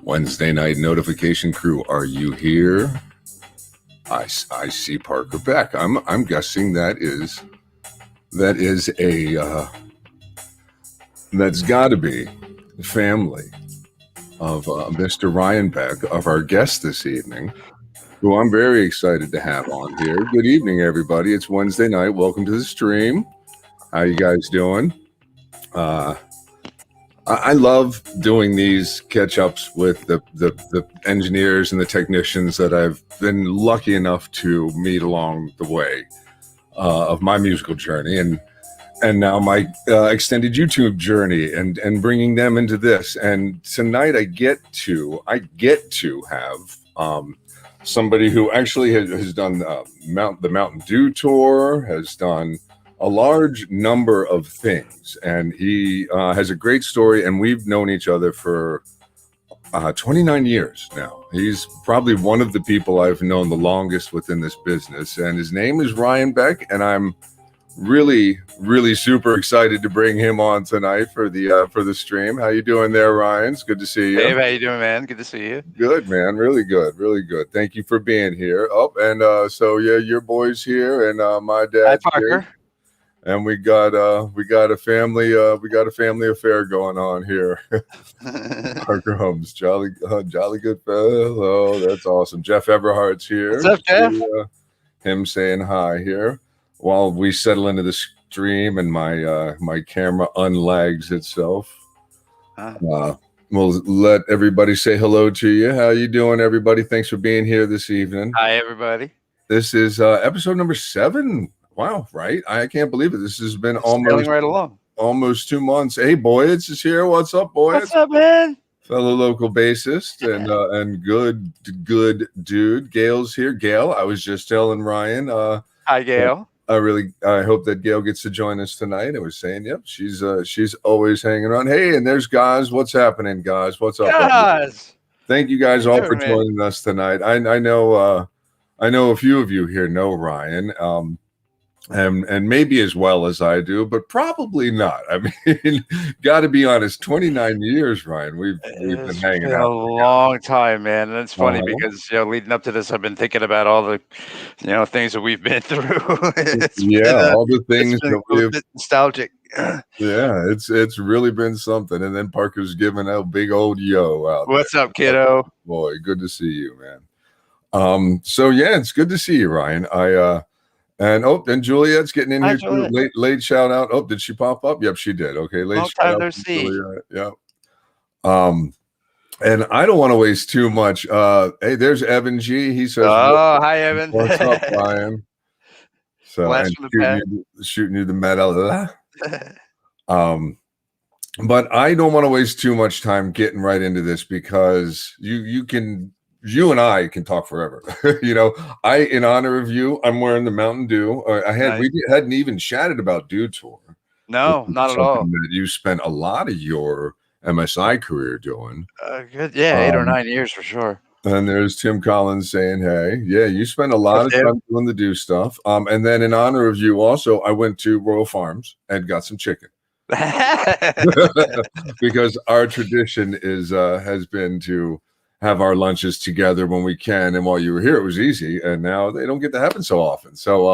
Wednesday night notification crew, are you here? I see Parker Beck. I'm guessing that's got to be the family of Mr. Ryan Beck, of our guest this evening, who I'm very excited to have on here. Good evening, everybody. It's Wednesday night. Welcome to the stream. How you guys doing? I love doing these catch-ups with the engineers and the technicians that I've been lucky enough to meet along the way of my musical journey, and now my extended YouTube journey, and bringing them into this. And tonight I get to have somebody who actually has done the Mountain Dew tour, has done a large number of things, and he has a great story, and we've known each other for 29 years now. He's probably one of the people I've known the longest within this business, and his name is Ryan Beck, and I'm really super excited to bring him on tonight for the stream. How you doing there, Ryan? It's good to see you. Hey, how you doing, man? Good to see you. Good, man. Really good. Thank you for being here. Oh, and so yeah, your boy's here, and my dad's Hi, Parker. here. And we got a family affair going on here. Parker Holmes, jolly good fellow. Oh, that's awesome. Jeff Everhart's here. What's up, Jeff? Him saying hi here while we settle into the stream and my camera unlags itself. We'll let everybody say hello to you. How you doing, everybody? Thanks for being here this evening. Hi, everybody. This is episode number 7. Wow, right? I can't believe it. This has been almost 2 months. Hey, Boyets is here. What's up, Boyets? What's up, man? Fellow local bassist and good dude. Gail's here. Gail, I was just telling Ryan. Hi, Gail. I hope that Gail gets to join us tonight. I was saying, yep, she's always hanging around. Hey, and there's Gaz. What's happening, Gaz? What's up? Gaz. Thank you guys all for joining us tonight. I know a few of you here know Ryan. And maybe as well as I do, but probably not. I mean, got to be honest, 29 years, Ryan. We've been hanging out. A long time, man. And it's funny because leading up to this, I've been thinking about all the things that we've been through. All the things that we've bit nostalgic. Yeah, it's really been something. And then Parker's giving a big old yo out. What's up, kiddo? Boy, good to see you, man. So yeah, it's good to see you, Ryan. And Juliet's getting in. Hi, here too. Late shout out. Oh, did she pop up? Yep, she did. Okay, late shout out to Juliet. Yep. And I don't want to waste too much. Hey, there's Evan G. He says, "Oh, hi, Evan. What's up, Ryan?" So shooting you the medal. But I don't want to waste too much time getting right into this because you and I can talk forever. In honor of you, I'm wearing the Mountain Dew. We hadn't even chatted about Dew Tour. No, not at all. That you spent a lot of your MSI career doing. Good, yeah, 8 or 9 years for sure. And there's Tim Collins saying, "Hey, yeah, you spent a lot of time doing the Dew stuff." And then in honor of you, also, I went to Royal Farms and got some chicken. Because our tradition has been to have our lunches together when we can, and while you were here it was easy, and now they don't get to happen so often. So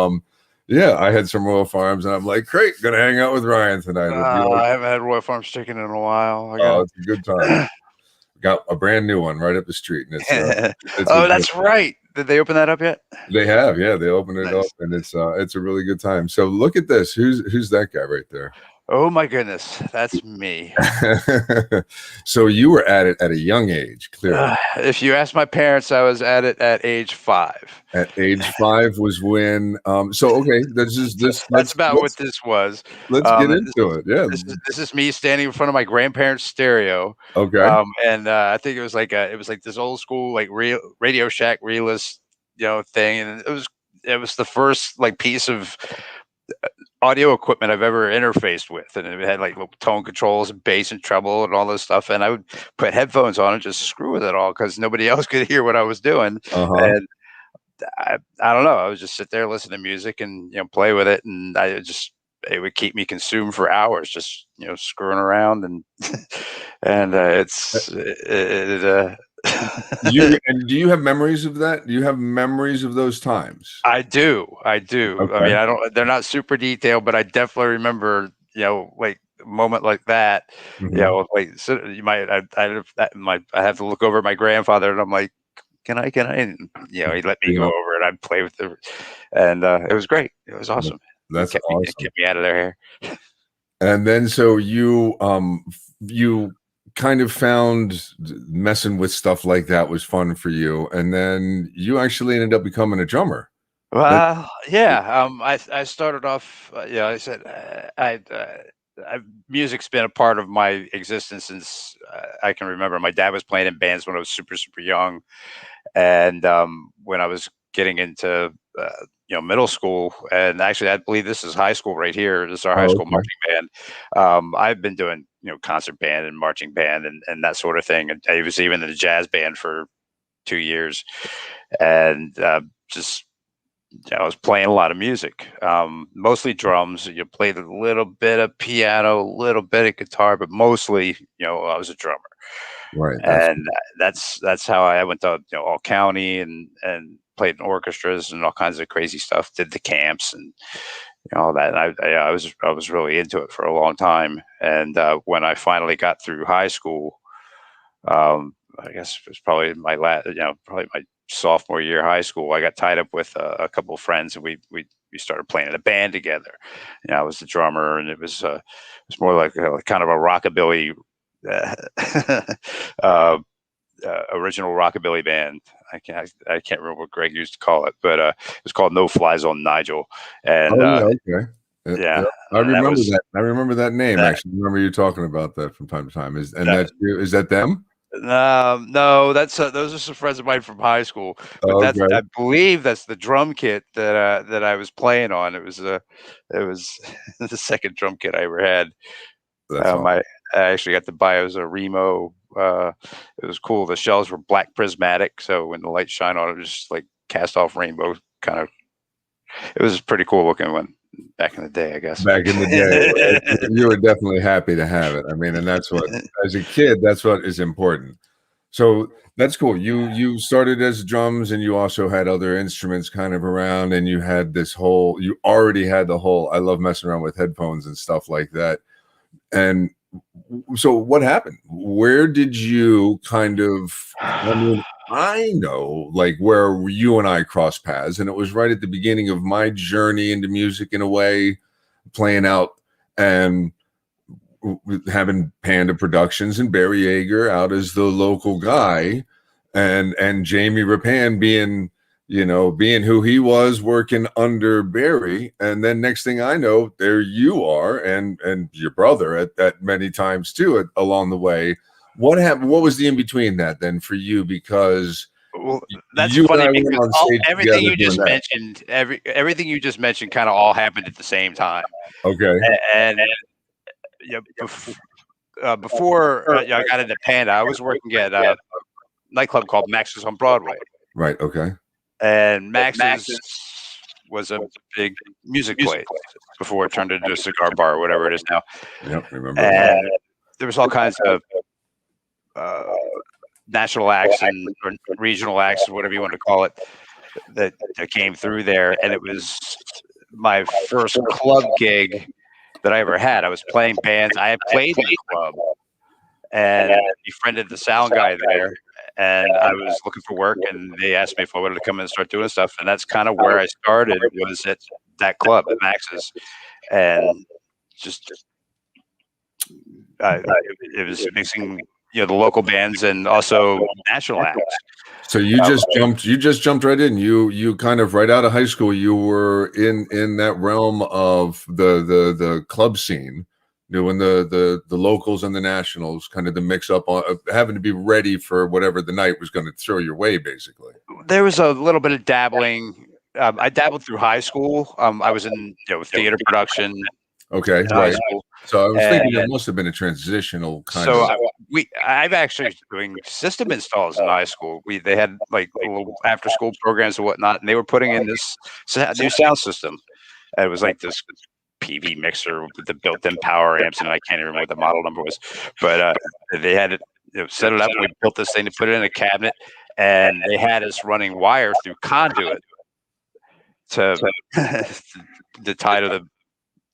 I had some Royal Farms, and I'm like, great, gonna hang out with Ryan tonight. I haven't had Royal Farms chicken in a while. It's a good time. Got a brand new one right up the street, and it's that's right. Did they open that up yet? They have. Yeah, they opened it up, and it's a really good time. So look at this. Who's that guy right there? Oh my goodness, that's me. So you were at it at a young age, clearly. If you ask my parents, I was at it at age 5. At age 5 was when. So okay, that's about what this was. Let's get into it. Yeah, this is me standing in front of my grandparents' stereo. Okay. And I think it was like this old school like Radio Shack realist thing, and it was the first like piece of audio equipment I've ever interfaced with, and it had like little tone controls and bass and treble and all this stuff, and I would put headphones on and just screw with it all because nobody else could hear what I was doing. And I don't know, I would just sit there, listen to music, and play with it, and it would keep me consumed for hours, just screwing around and and it's Do you have memories of that? Do you have memories of those times? I do. I do. I Okay. mean, I don't. They're not super detailed, but I definitely remember, like a moment like that. Mhm. Like so you might. I have to look over at my grandfather, and I'm like, "Can I? Can I?" And he'd let me go Yeah, over, and I'd play with the, and it was great. It was awesome. that's It awesome. kept me out of their hair. And then so you kind of found messing with stuff like that was fun for you, and then you actually ended up becoming a drummer. That Well, yeah. I started off. I said music's been a part of my existence since I can remember. My dad was playing in bands when I was super super young, and when I was getting into middle school, and actually I believe this is high school right here. This is our high Oh, school okay. marching band. I've been doing concert band and marching band and that sort of thing. And I was even in the jazz band for 2 years, and just I was playing a lot of music, mostly drums. You played a little bit of piano, a little bit of guitar, but mostly, I was a drummer. Right, that's And that's how I went to all county and played in orchestras and all kinds of crazy stuff. Did the camps and all that. And I was really into it for a long time. And when I finally got through high school, I guess it was probably probably my sophomore year of high school. I got tied up with a couple of friends, and we started playing in a band together. I was the drummer, and it was more like kind of a rockabilly, uh, uh, original rockabilly band. I can't remember what Greg used to call it, but it was called No Fly Zone Nigel, and Oh, yeah, okay. yeah, Yep. I that remember was that. I remember that name, that. actually. I remember you talking about that from time to time. that Is that them? No, that's those are some friends of mine from high school, but Okay, I believe that's the drum kit that I was playing on. It was the second drum kit I ever had. that's Um, all. I, I actually got to buy it as a Remo. It was cool. The shells were black prismatic, so when the light shine on it, it was just like cast off rainbow kind of. It was pretty cool looking one back in the day, I guess. Back in the day, right? You were definitely happy to have it. I mean, and that's what as a kid, that's what is important. So that's cool. You started as drums and you also had other instruments kind of around and you already had the whole I love messing around with headphones and stuff like that. And so what happened? Where did you kind of I mean, I know like where you and I crossed paths, and it was right at the beginning of my journey into music in a way, playing out and having Panda Productions and Barry Yeager out as the local guy, and Jamie Rapan being who he was working under Barry, and then next thing I know, there you are, and your brother at many times too along the way. What happened? What was the in between that then for you? Because Well, that's you and funny I went because on stage everything together you doing just that. mentioned, everything you just mentioned, kind of all happened at the same time. Okay. And before I got into Panda, I was working at a nightclub called Max's on Broadway, Right. Okay. and Max's was a big music place before it turned into a cigar bar or whatever it is now. Yep. Remember that. And there was all kinds of uh, national acts and or regional acts, whatever you want to call it, that came through there, and it was my first club gig that I ever had. I was playing bands. I had played in the club and befriended the sound guy there, and I was looking for work, and they asked me if I wanted to come in and start doing stuff, and that's kind of where I started was at that club at Max's, and just it was mixing the local bands and also national acts. So you just jumped right in. You kind of right out of high school, you were in that realm of the club scene, doing the locals and the nationals, kind of the mix up on having to be ready for whatever the night was going to throw your way, basically. There was a little bit of dabbling. I dabbled through high school. I was in theater production Okay, in high right. school, So I was and thinking there must have been a transitional kind so of I've actually doing system installs in high school. They had like little after school programs and whatnot, and they were putting in this new sound system. And it was like this. PV mixer with the built-in power amps, and I can't even remember what the model number was, but they had it, set it up. We built this thing to put it in a cabinet, and they had us running wire through conduit to to tie to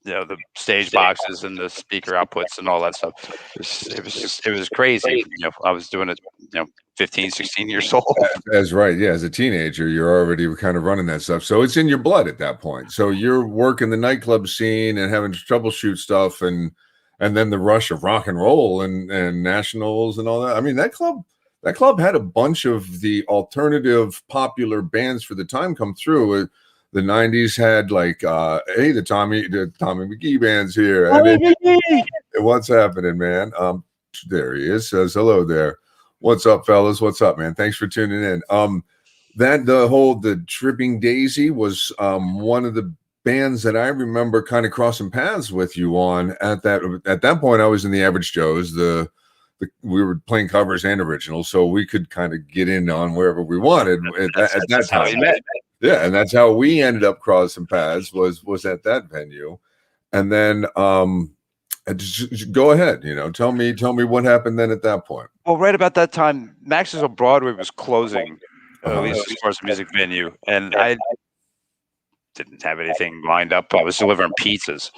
the stage boxes and the speaker outputs and all that stuff. It was crazy. I was doing it, 15, 16 years old. That's right. Yeah, as a teenager, you're already kind of running that stuff. So it's in your blood at that point. So you're working the nightclub scene and having to troubleshoot stuff, and then the rush of rock and roll and nationals and all that. I mean, that club had a bunch of the alternative popular bands for the time come through. The 90s had like, hey, the Tommy McGee band's here. What's happening, man? There he is. Says hello there. What's up, fellas? What's up, man? Thanks for tuning in. The Tripping Daisy was one of the bands that I remember kind of crossing paths with you on. At that point, I was in the Average Joes. We were playing covers and originals, so we could kind of get in on wherever we wanted at that time. Yeah, and that's how we ended up crossing paths was at that venue. And then just go ahead, tell me what happened then at that point. Well, right about that time, Max's on Broadway was closing, at least as far as the music venue, and I didn't have anything lined up. I was delivering pizzas.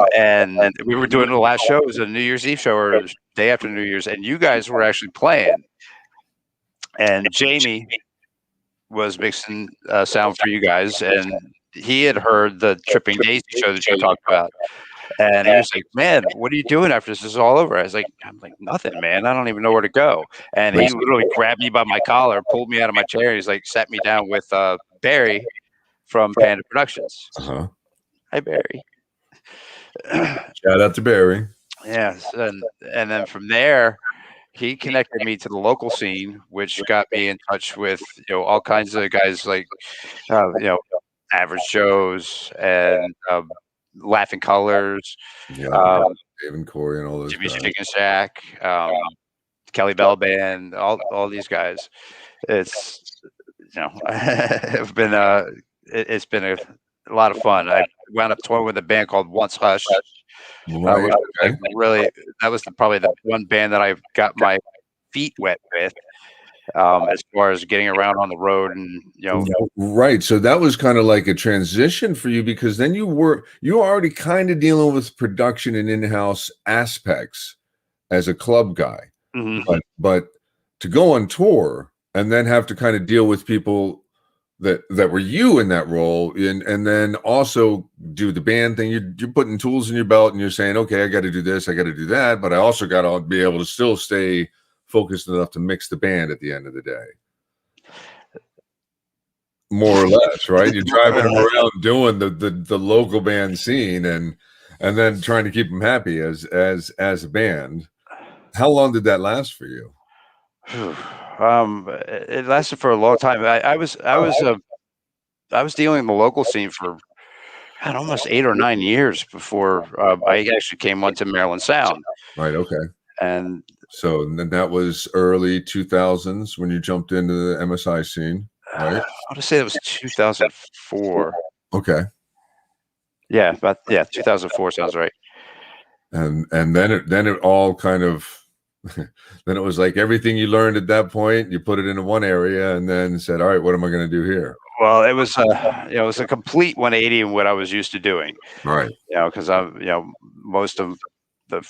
And we were doing the last show. It was a New Year's Eve show or day after New Year's, and you guys were actually playing. And Jamie was mixing sound for you guys, and he had heard the Tripping Daisy show that you talked about. And he was like, "Man, what are you doing after this is all over?" I'm like, "Nothing, man. I don't even know where to go." And he literally grabbed me by my collar, pulled me out of my chair. He's like, sat me down with Barry from Panda Productions. Hi, Barry. Shout out to Barry. Yes, and then from there, he connected me to the local scene, which got me in touch with all kinds of guys like Average Joes and Laughing Colors, Dave and Corey and all those Jimmy's guys. Chicken Shack, Kelly Bell Band, all these guys. It's it's been a lot of fun. I wound up touring with a band called Once Hush. Right. That was probably the one band that I got my feet wet with, as far as getting around on the road and Right. So that was kind of like a transition for you, because then you were already kind of dealing with production and in-house aspects as a club guy. Mm-hmm. But to go on tour and then have to kind of deal with people that were you in that role, and then also do the band thing. You're putting tools in your belt and you're saying, okay, I got to do this, I got to do that, but I also got to be able to still stay focused enough to mix the band at the end of the day. More or less, right? You're driving them around doing the local band scene and then trying to keep them happy as a band. How long did that last for you? It lasted for a long time. I was dealing in the local scene for almost 8 or 9 years before I actually came onto Maryland Sound. Right. Okay. And so then that was early 2000s when you jumped into the MSI scene, right? I want to say that was 2004. Okay. Yeah, 2004 sounds right. And then it all kind of then it was like everything you learned at that point, you put it into one area and then said, all right, what am I going to do here? Well, it was a complete 180 in what I was used to doing. Right. Because most of the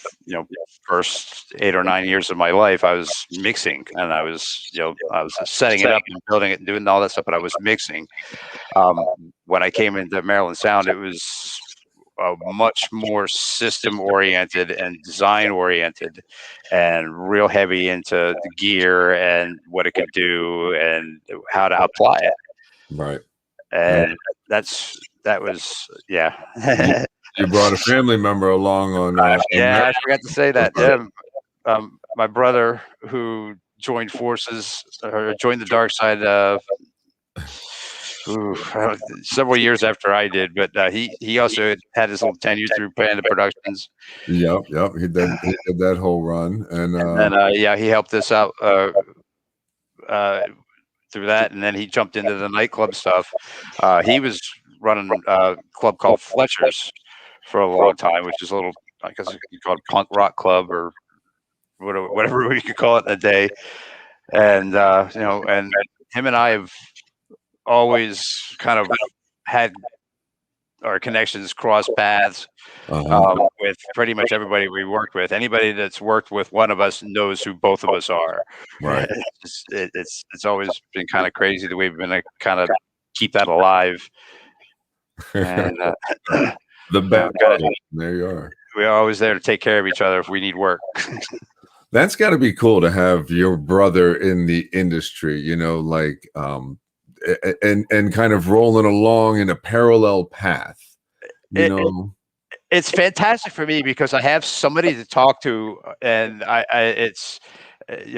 first 8 or 9 years of my life, I was mixing, and I was setting it up and building it and doing all that stuff, but I was mixing. When I came into Maryland Sound, it was much more system oriented and design oriented, and real heavy into the gear and what it could do and how to apply it. Right. And that was You brought a family member along on I forgot to say that. Yeah. My brother, who joined forces or joined the dark side several years after I did, but he also had his little tenure through Panda Productions. Yep. He did that whole run, and he helped us out through that, and then he jumped into the nightclub stuff. He was running a club called Fletcher's for a long time, which is a little, I guess you call it punk rock club or whatever you could call it in a day. And and him and I have always kind of had our connections cross paths with pretty much everybody we worked with. Anybody that's worked with one of us knows who both of us are. Right. It's always been kind of crazy the way we've been kind of keep that alive. And the best. There you are. We're always there to take care of each other if we need work. That's got to be cool to have your brother in the industry, like and kind of rolling along in a parallel path. It's fantastic for me because I have somebody to talk to, and it's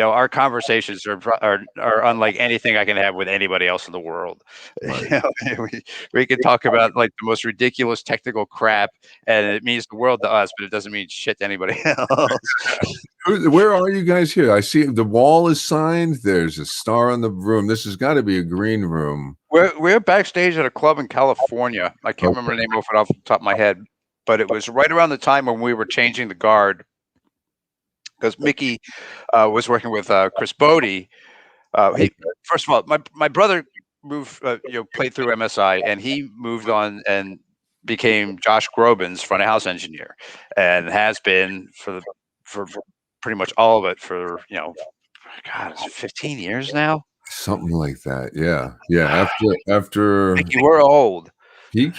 our conversations are unlike anything I can have with anybody else in the world. Right. We can talk about like the most ridiculous technical crap, and it means the world to us, but it doesn't mean shit to anybody else. Where are you guys here? I see the wall is signed. There's a star on the room. This has got to be a green room. We're backstage at a club in California. I can't remember the name of it off the top of my head, but it was right around the time when we were changing the guard. Because Mickey was working with Chris Bode. First of all, my brother moved, played through MSI, and he moved on and became Josh Groban's front of house engineer, and has been for pretty much all of it for God, it's 15 years now. Something like that. Yeah. After Mickey, we're old. He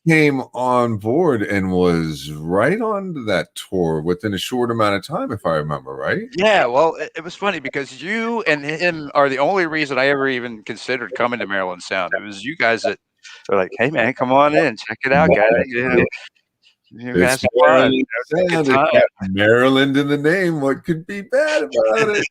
came on board and was right on that tour within a short amount of time, if I remember right. Yeah, well, it was funny because you and him are the only reason I ever even considered coming to Maryland Sound. It was you guys that were like, "Hey, man, come on in, check it out, guys." You guys Maryland in the name. What could be bad about it?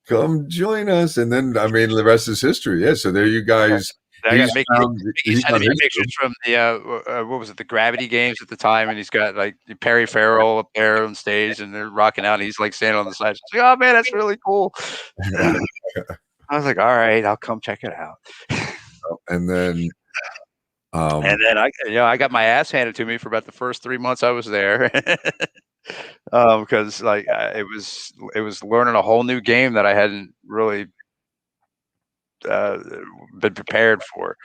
Come join us, and then the rest is history. Yeah, so there you guys. I got Mickey sending me pictures from the what was it, the Gravity Games at the time, and he's got like Perry Farrell up there on stage, and they're rocking out. And he's like standing on the side. He's like, "Oh man, that's really cool." I was like, "All right, I'll come check it out." And then I got my ass handed to me for about the first 3 months I was there, because it was learning a whole new game that I hadn't really been prepared for.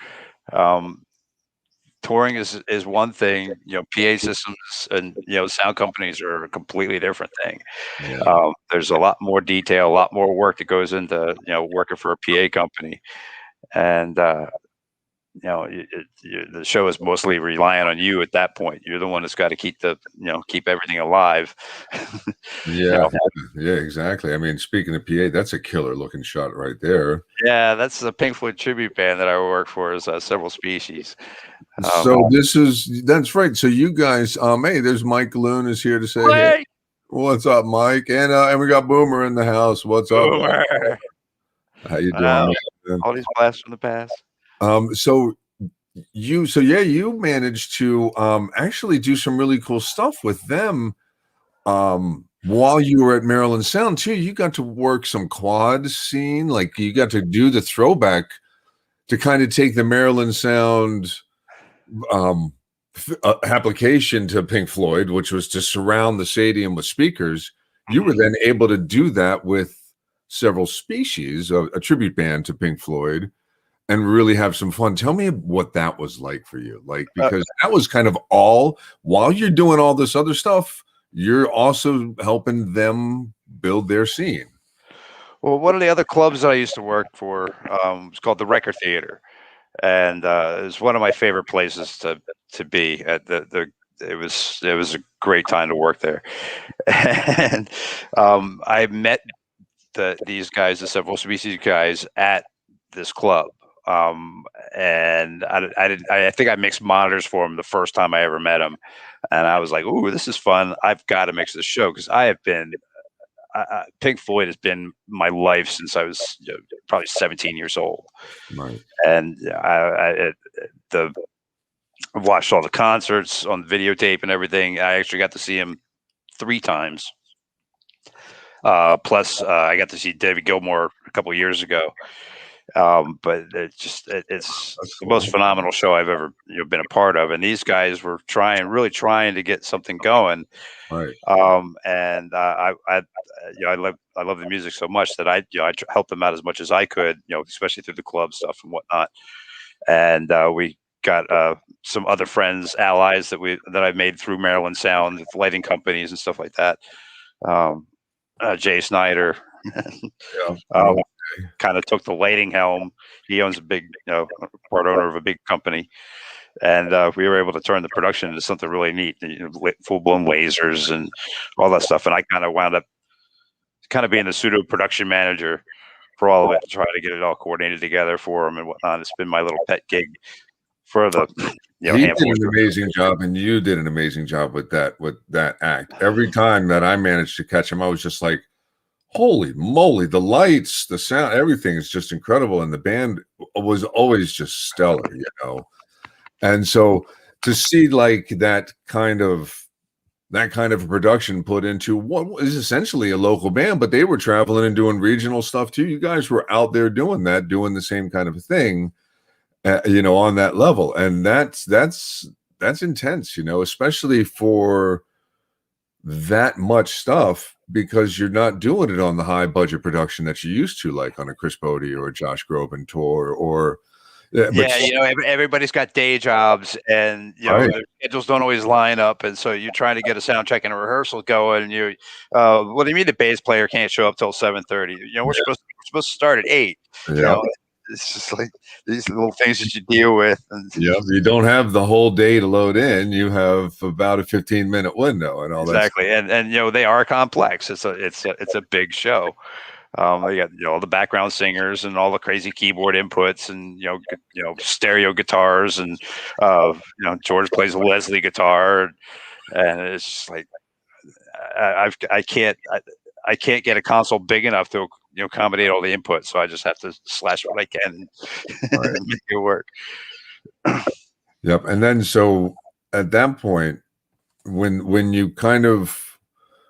Touring is one thing, PA systems and sound companies are a completely different thing. Yeah. There's a lot more detail, a lot more work that goes into working for a PA company, and the show is mostly relying on you at that point. You're the one that's got to keep everything alive. Yeah, exactly. Speaking of PA, that's a killer looking shot right there. Yeah, that's the Pink Floyd tribute band that I work for, is Several Species. So that's right. So you guys, hey, there's Mike Loon is here to say, hey, what's up, Mike? And we got Boomer in the house. What's up, Boomer? How you doing? All these blasts from the past. So you managed to actually do some really cool stuff with them while you were at Maryland Sound too. You got to work some quad scene, like you got to do the throwback to kind of take the Maryland Sound application to Pink Floyd, which was to surround the stadium with speakers. You were then able to do that with Several Species, a tribute band to Pink Floyd, and really have some fun. Tell me what that was like for you. Because that was kind of all, while you're doing all this other stuff, you're also helping them build their scene. Well, one of the other clubs that I used to work for was called the Record Theater, and it was one of my favorite places to be at. It was a great time to work there, and I met these guys, the Several Species guys, at this club. And I think I mixed monitors for him the first time I ever met him, and I was like, "Ooh, this is fun! I've got to mix this show," because I have been Pink Floyd has been my life since I was probably 17 years old, right? And I've watched all the concerts on videotape and everything. I actually got to see him 3 times. Plus, I got to see David Gilmour a couple years ago. But it's That's the most cool. phenomenal show I've ever been a part of. And these guys were really trying to get something going. Right. And I love the music so much that I helped them out as much as I could, especially through the club stuff and whatnot. And we got some other friends, allies that I made through Maryland Sound, lighting companies and stuff like that. Um, Jay Snyder Yeah. uh, Oh, kind of took the lighting helm. He owns a big, part owner of a big company, and we were able to turn the production into something really neat. Full blown lasers and all that stuff. And I kind of wound up being the pseudo production manager for all of it, to try to get it all coordinated together for him and whatnot. It's been my little pet gig for the he did handful of an shows. amazing job, and you did an amazing job with that act. Every time that I managed to catch him, I was just like, holy moly, the lights, the sound, everything is just incredible. And the band was always just stellar, And so to see like that kind of production put into what is essentially a local band, but they were traveling and doing regional stuff too. You guys were out there doing the same kind of thing, on that level. And that's intense, especially for that much stuff, because you're not doing it on the high budget production that you used to, like on a Chris Bode or a Josh Groban tour, or but Yeah, everybody's got day jobs, and right, their schedules don't always line up, and so you're trying to get a sound check and a rehearsal going, and what do you mean the bass player can't show up till 7:30? We're supposed to start at 8. You yeah, know, it's just like these little things that you deal with, and yeah. You don't have the whole day to load in. You have about a 15-minute window and all that stuff. exactly, and they are complex. It's a big show. They got all the background singers and all the crazy keyboard inputs, and stereo guitars, and George plays a Leslie guitar, and it's just like I can't get a console big enough to accommodate all the inputs, so I just have to slash what I can Right. and make it work. Yep. And then so at that point, when you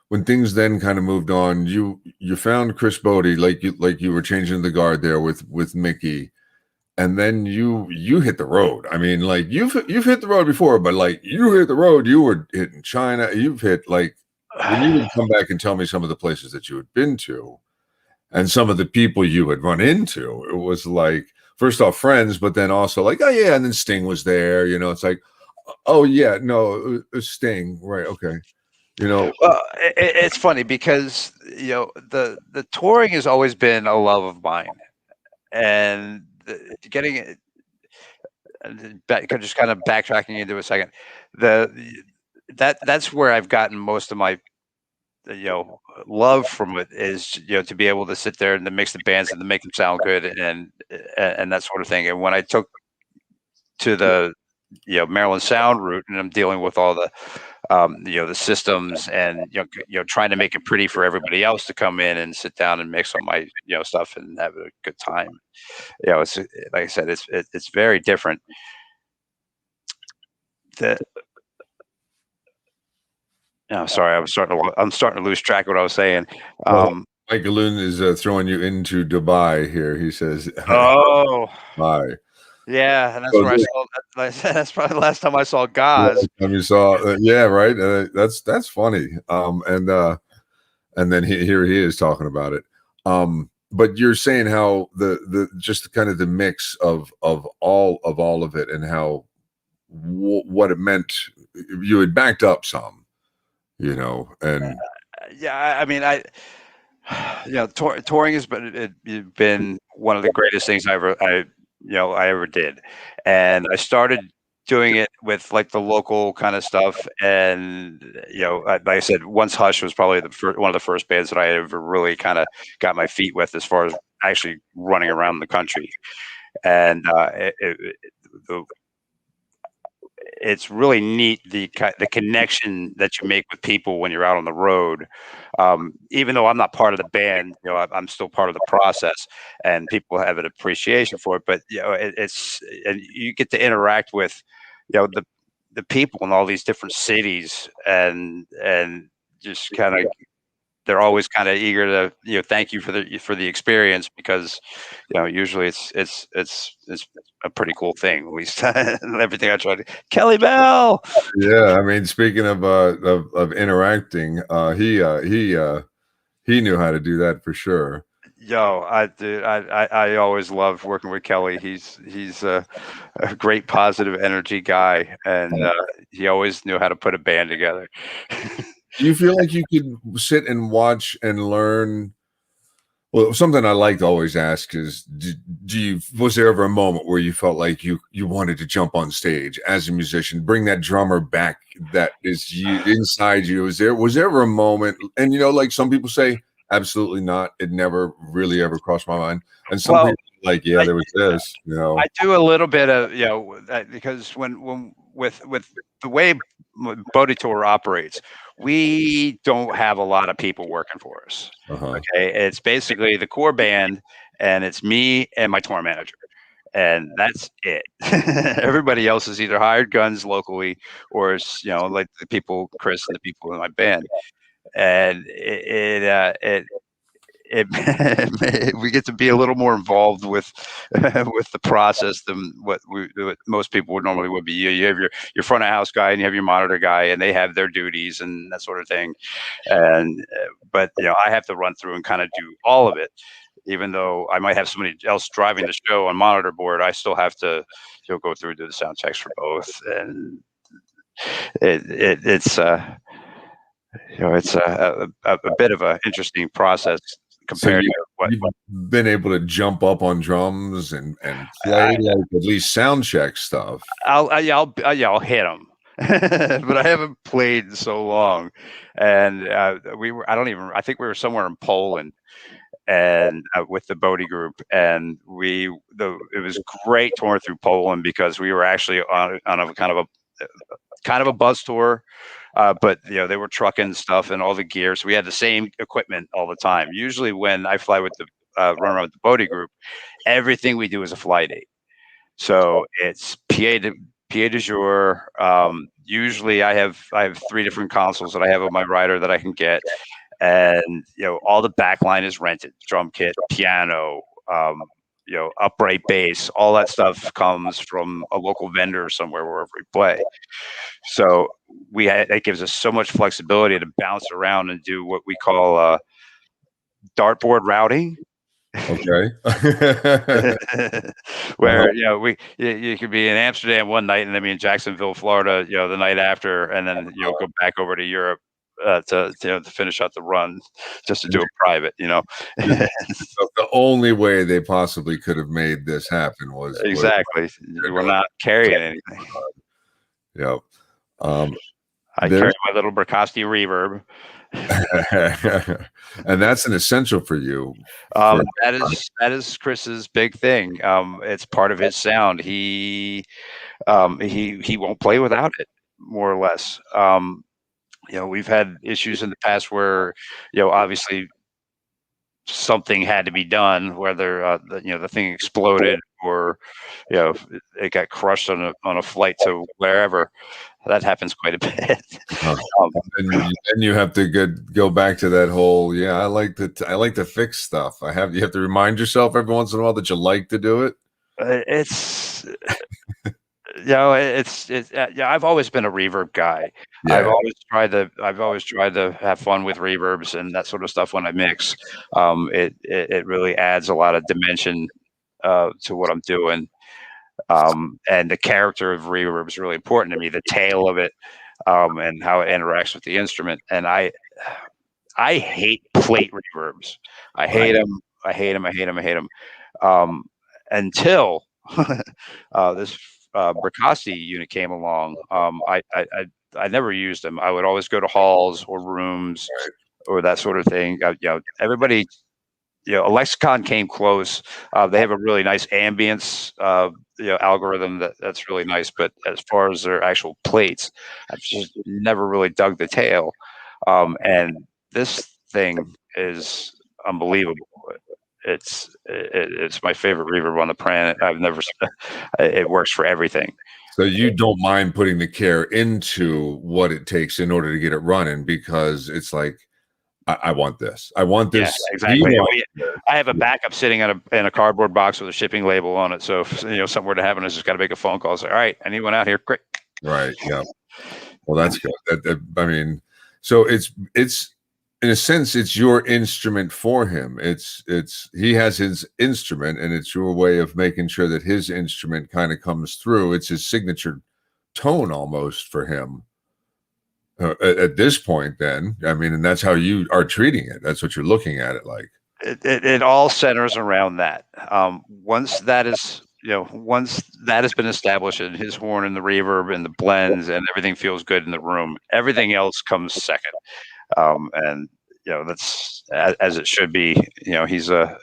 when things then kind of moved on, you found Chris Bode, like you were changing the guard there with Mickey, and then you hit the road. I mean, like you've hit the road before, but like you hit the road, you were hitting China. You've hit, like, when you would come back and tell me some of the places that you had been to and some of the people you had run into, it was like, first off, friends, but then also like, oh yeah, and then Sting was there. It's like, oh yeah, no, Sting, right? Okay, you know, Well, it's funny because the touring has always been a love of mine, and getting it. Just kind of backtracking into a second, the that's where I've gotten most of my love from it, is to be able to sit there and to mix the bands and to make them sound good, and that sort of thing. And when I took to the Maryland Sound route, and I'm dealing with all the the systems, and trying to make it pretty for everybody else to come in and sit down and mix all my stuff and have a good time. It's like I said, it's very different. The Sorry, I'm starting to lose track of what I was saying. well, Um, Mike Galoon is throwing you into Dubai here. He says, oh, "Bye." yeah, and that's So where I saw. That's probably the last time I saw Gaz. time you saw, yeah, right. That's funny. And then here he is talking about it. But you're saying how the just kind of the mix of all of it, and how what it meant. You had backed up some, and Yeah, I mean, touring has been one of the greatest things I ever did, and I started doing it with like the local kind of stuff, and like I said, once Hush was probably one of the first bands that I ever really kind of got my feet with, as far as actually running around the country, and the it's really neat, the connection that you make with people when you're out on the road. Even though I'm not part of the band, I'm still part of the process, and people have an appreciation for it. But and you get to interact with the people in all these different cities, and just kind of they're always kind of eager to thank you for the experience, because usually it's a pretty cool thing. At least everything I try to Kelly Bell. Yeah, I mean, speaking of interacting, he knew how to do that for sure. I always loved working with Kelly. He's a great positive energy guy, and he always knew how to put a band together. Do you feel like you could sit and watch and learn? Well, something I like to always ask is, was there ever a moment where you felt like you wanted to jump on stage as a musician, bring that drummer back that is inside you? Was there ever a moment? And like some people say, absolutely not. It never really ever crossed my mind. And some Well, people are like, yeah, there was this. I do a little bit of because when with the way Bode Tour operates, we don't have a lot of people working for us. Uh-huh. Okay, it's basically the core band, and it's me and my tour manager, and that's it. Everybody else is either hired guns locally, or it's like the people, Chris and the people in my band, and we get to be a little more involved with with the process than what most people would be. You have your front of house guy, and you have your monitor guy, and they have their duties and that sort of thing. And but I have to run through and kind of do all of it. Even though I might have somebody else driving the show on monitor board, I still have to go through and do the sound checks for both. And it's it's a bit of an interesting process compared to what you've been able to jump up on drums and play like at least sound check stuff. I'll hit them. But I haven't played in so long, and I think we were somewhere in Poland, and with the Bode group, and it was great touring through Poland, because we were actually on a kind of a bus tour. But they were trucking stuff and all the gear, so we had the same equipment all the time. Usually, when I fly with the run around with the Bode group, everything we do is a fly date. So it's PA du jour. Usually, I have 3 different consoles that I have on my rider that I can get, and all the backline is rented: drum kit, piano, upright bass. All that stuff comes from a local vendor somewhere wherever we play. So that gives us so much flexibility to bounce around and do what we call dartboard routing. Okay. Where you could be in Amsterdam one night, and then be in Jacksonville, Florida, the night after, and then go back over to Europe to finish out the run, just to do a private. So the only way they possibly could have made this happen was exactly we're not carrying anything. Yep. I carry my little Bricasti reverb. And that's an essential for you. That is Chris's big thing. It's part of his sound. He won't play without it, more or less. We've had issues in the past where obviously something had to be done, whether the thing exploded, or it got crushed on a flight to wherever. That happens quite a bit. And you have to go back to that whole, I like to fix stuff. You have to remind yourself every once in a while that you like to do it. It's I've always been a reverb guy. Yeah. I've always tried to have fun with reverbs and that sort of stuff when I mix. It really adds a lot of dimension to what I'm doing. And the character of reverb is really important to me, the tail of it, and how it interacts with the instrument. And I hate plate reverbs. I hate them. Until this Bricasti unit came along. I never used them. I would always go to halls or rooms or that sort of thing. Everybody, Lexicon came close. They have a really nice ambience algorithm that's really nice. But as far as their actual plates, I've just never really dug the tail. And this thing is unbelievable. It's my favorite reverb on the planet. It works for everything. So you don't mind putting the care into what it takes in order to get it running, because it's like, I want this. I want Yeah, this. He exactly. wants I have a this. backup sitting in a cardboard box with a shipping label on it. So if something were to happen, I just got to make a phone call. Say, all right, I need one out here quick. Right. Yeah. Well, that's good. I mean, so it's in a sense, it's your instrument for him. It's he has his instrument, and it's your way of making sure that his instrument kind of comes through. It's his signature tone almost for him. At this point, then, I mean, and that's how you are treating it. That's what you're looking at it like. It all centers around that. Once that is, once that has been established, and his horn and the reverb and the blends and everything feels good in the room, everything else comes second. And that's as it should be. He's a.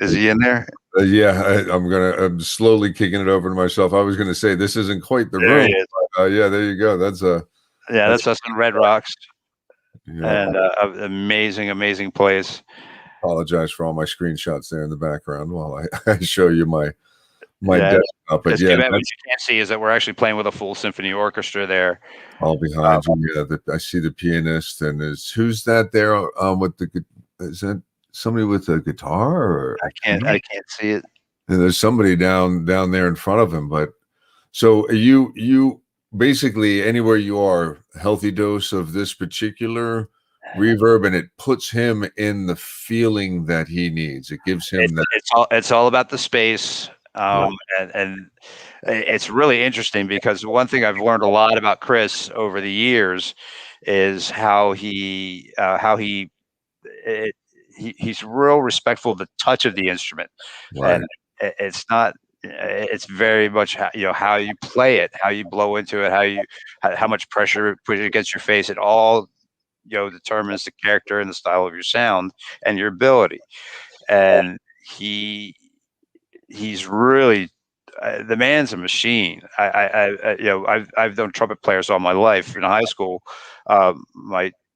Is he in there? Yeah, I'm slowly kicking it over to myself. I was gonna say this isn't quite the There he room. is. Yeah, there you go. That's That's us in Red Rocks, yeah. and amazing place. Apologize for all my screenshots there in the background while I show you my Yeah, desktop. But it's yeah, too bad what that's you can't see is that we're actually playing with a full symphony orchestra there. all behind you. Yeah, I see the pianist, and who's that there? With is that somebody with a guitar? Or I can't see it. and there's somebody down there in front of him. But so you basically anywhere you are, healthy dose of this particular reverb, and it puts him in the feeling that he needs. It gives him that. It's all about the space. And it's really interesting because one thing I've learned a lot about Chris over the years is how he's real respectful of the touch of the instrument, Right. and it's not. It's very much how you play it, how you blow into it, how much pressure put it against your face. It all determines the character and the style of your sound and your ability. And he's really the man's a machine. I've known trumpet players all my life. In high school,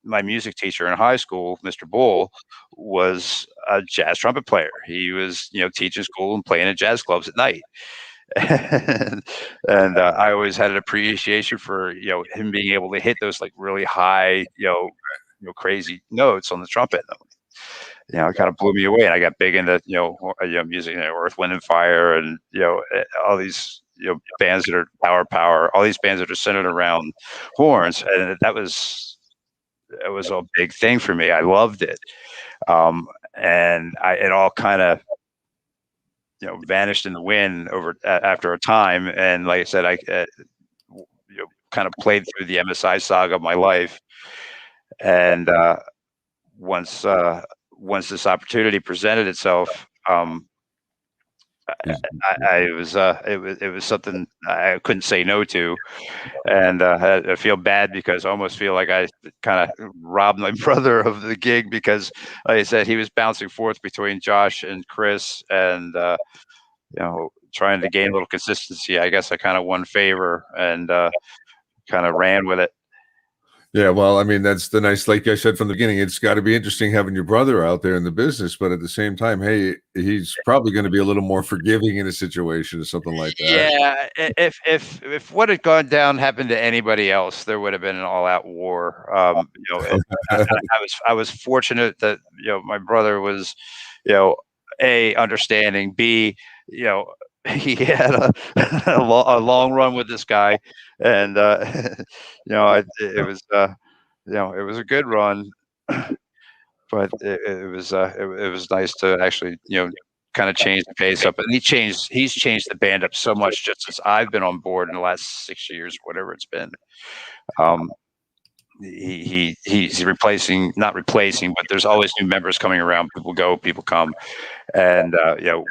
my music teacher in high school, Mr. Bull, was a jazz trumpet player. He was teaching school and playing at jazz clubs at night. And I always had an appreciation for him being able to hit those like really high crazy notes on the trumpet. It kind of blew me away, and I got big into music, Earth, Wind and Fire, and all these bands that are power, all these bands that are centered around horns, and it was a big thing for me. I loved it, and it all kind of vanished in the wind after a time. And like I said, I kind of played through the MSI saga of my life, and once this opportunity presented itself, it was something I couldn't say no to, and I feel bad because I almost feel like I kind of robbed my brother of the gig because, like I said, he was bouncing forth between Josh and Chris, and trying to gain a little consistency. I guess I kind of won favor and kind of ran with it. Yeah, well, I mean, that's the nice, like I said from the beginning, it's got to be interesting having your brother out there in the business, but at the same time, hey, he's probably going to be a little more forgiving in a situation or something like that. Yeah, if what had gone down happened to anybody else, there would have been an all-out war. I was fortunate that my brother was, A, understanding, B, he had a long run with this guy, and it was a good run, but it was nice to actually kind of change the pace up. And he's changed the band up so much just since I've been on board in the last 6 years, whatever it's been. He's not replacing, but there's always new members coming around. People go, people come, and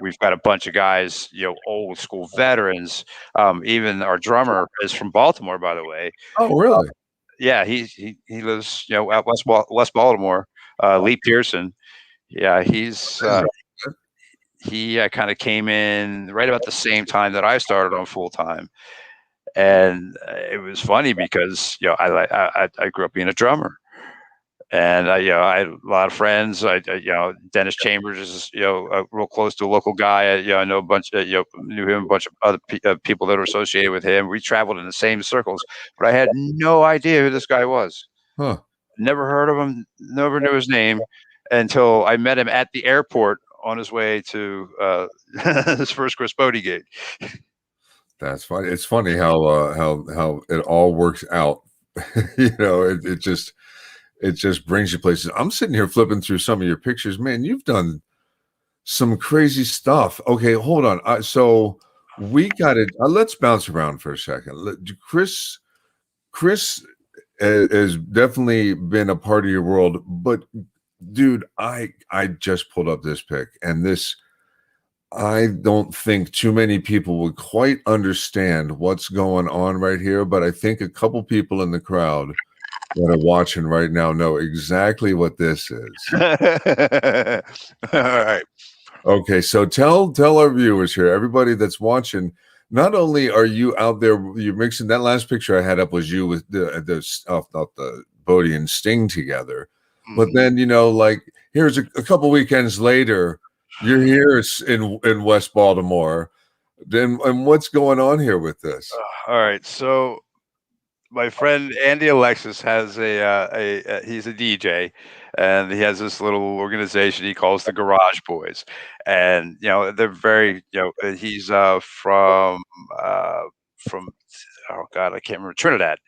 we've got a bunch of guys, old school veterans. Even our drummer is from Baltimore, by the way. Oh, really? Yeah, he lives out West Baltimore. Lee Pearson. Yeah, he kind of came in right about the same time that I started on full time, and it was funny because I grew up being a drummer, and I had a lot of friends. Dennis Chambers is real close to a local guy. I know a bunch. Knew him, a bunch of other people that were associated with him. We traveled in the same circles, but I had no idea who this guy was. Huh. Never heard of him. Never knew his name until I met him at the airport on his way to his first Chris Bode gig. That's funny. It's funny how it all works out. It just brings you places. I'm sitting here flipping through some of your pictures. Man, you've done some crazy stuff. Okay, hold on. So we got it. Let's bounce around for a second. Chris has definitely been a part of your world, but dude, I just pulled up this pic, and this I don't think too many people would quite understand what's going on right here, but I think a couple people in the crowd that are watching right now know exactly what this is. All right. Okay, so tell our viewers here, everybody that's watching, not only are you out there, you're mixing that last picture I had up was you with the Bodie and Sting together, but then like here's a couple weekends later, you're here in West Baltimore. Then and what's going on here with this? All right. So my friend Andy Alexis has he's a DJ, and he has this little organization he calls the Garage Boys, and they're very he's from oh god, I can't remember, Trinidad.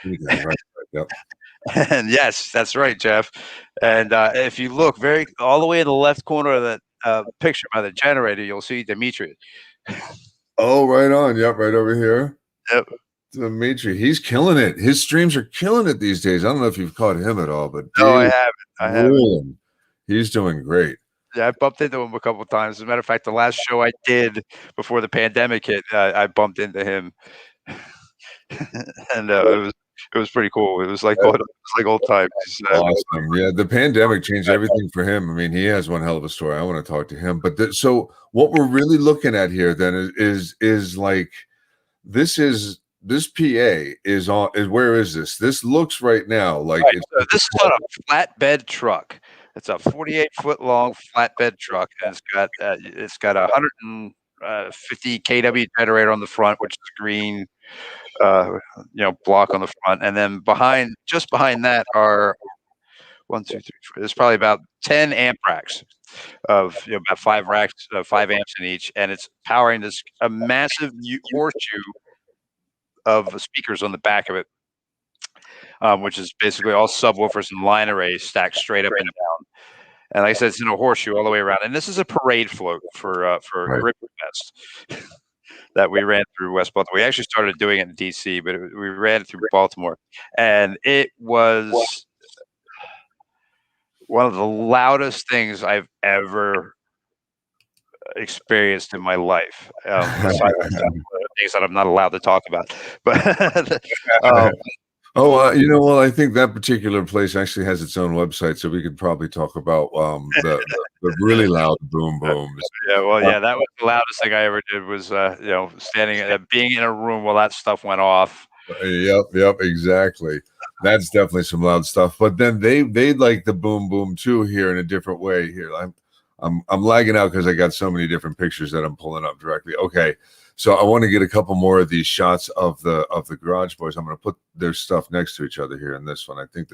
Yeah, right, yep. And yes, that's right, Jeff. And if you look all the way in the left corner of that picture by the generator, you'll see Dimitri. Oh, right on. Yep, right over here. Yep. Dimitri, he's killing it. His streams are killing it these days. I don't know if you've caught him at all, but No, I haven't. I haven't. He's doing great. Yeah, I bumped into him a couple of times. As a matter of fact, the last show I did before the pandemic hit, I bumped into him, and it was pretty cool. It was like old times. Awesome. Yeah, the pandemic changed everything for him. I mean, he has one hell of a story. I want to talk to him. But so what we're really looking at here then is like this PA is on. Where is this? This looks right now like right, so this is on a flatbed truck. It's a 48-foot long flatbed truck, and it's got a 150 kW generator on the front, which is green, block on the front, and then just behind that are 1, 2, 3, 4. There's probably about 10 amp racks of about 5 racks, 5 amps in each, and it's powering a massive horseshoe of speakers on the back of it, which is basically all subwoofers and line arrays stacked straight up and down. And like I said, it's in a horseshoe all the way around. And this is a parade float for Right. Griffin Fest that we ran through West Baltimore. We actually started doing it in DC, but we ran it through Baltimore, and it was one of the loudest things I've ever experienced in my life. Besides things that I'm not allowed to talk about, but well, I think that particular place actually has its own website, so we could probably talk about the really loud boom booms. Yeah, well, yeah, that was the loudest thing I ever did was being in a room while that stuff went off. Yep, exactly. That's definitely some loud stuff. But then they like the boom boom too here in a different way. Here, I'm lagging out because I got so many different pictures that I'm pulling up directly. Okay, so I want to get a couple more of these shots of the Garage Boys. I'm going to put their stuff next to each other here in this one. I think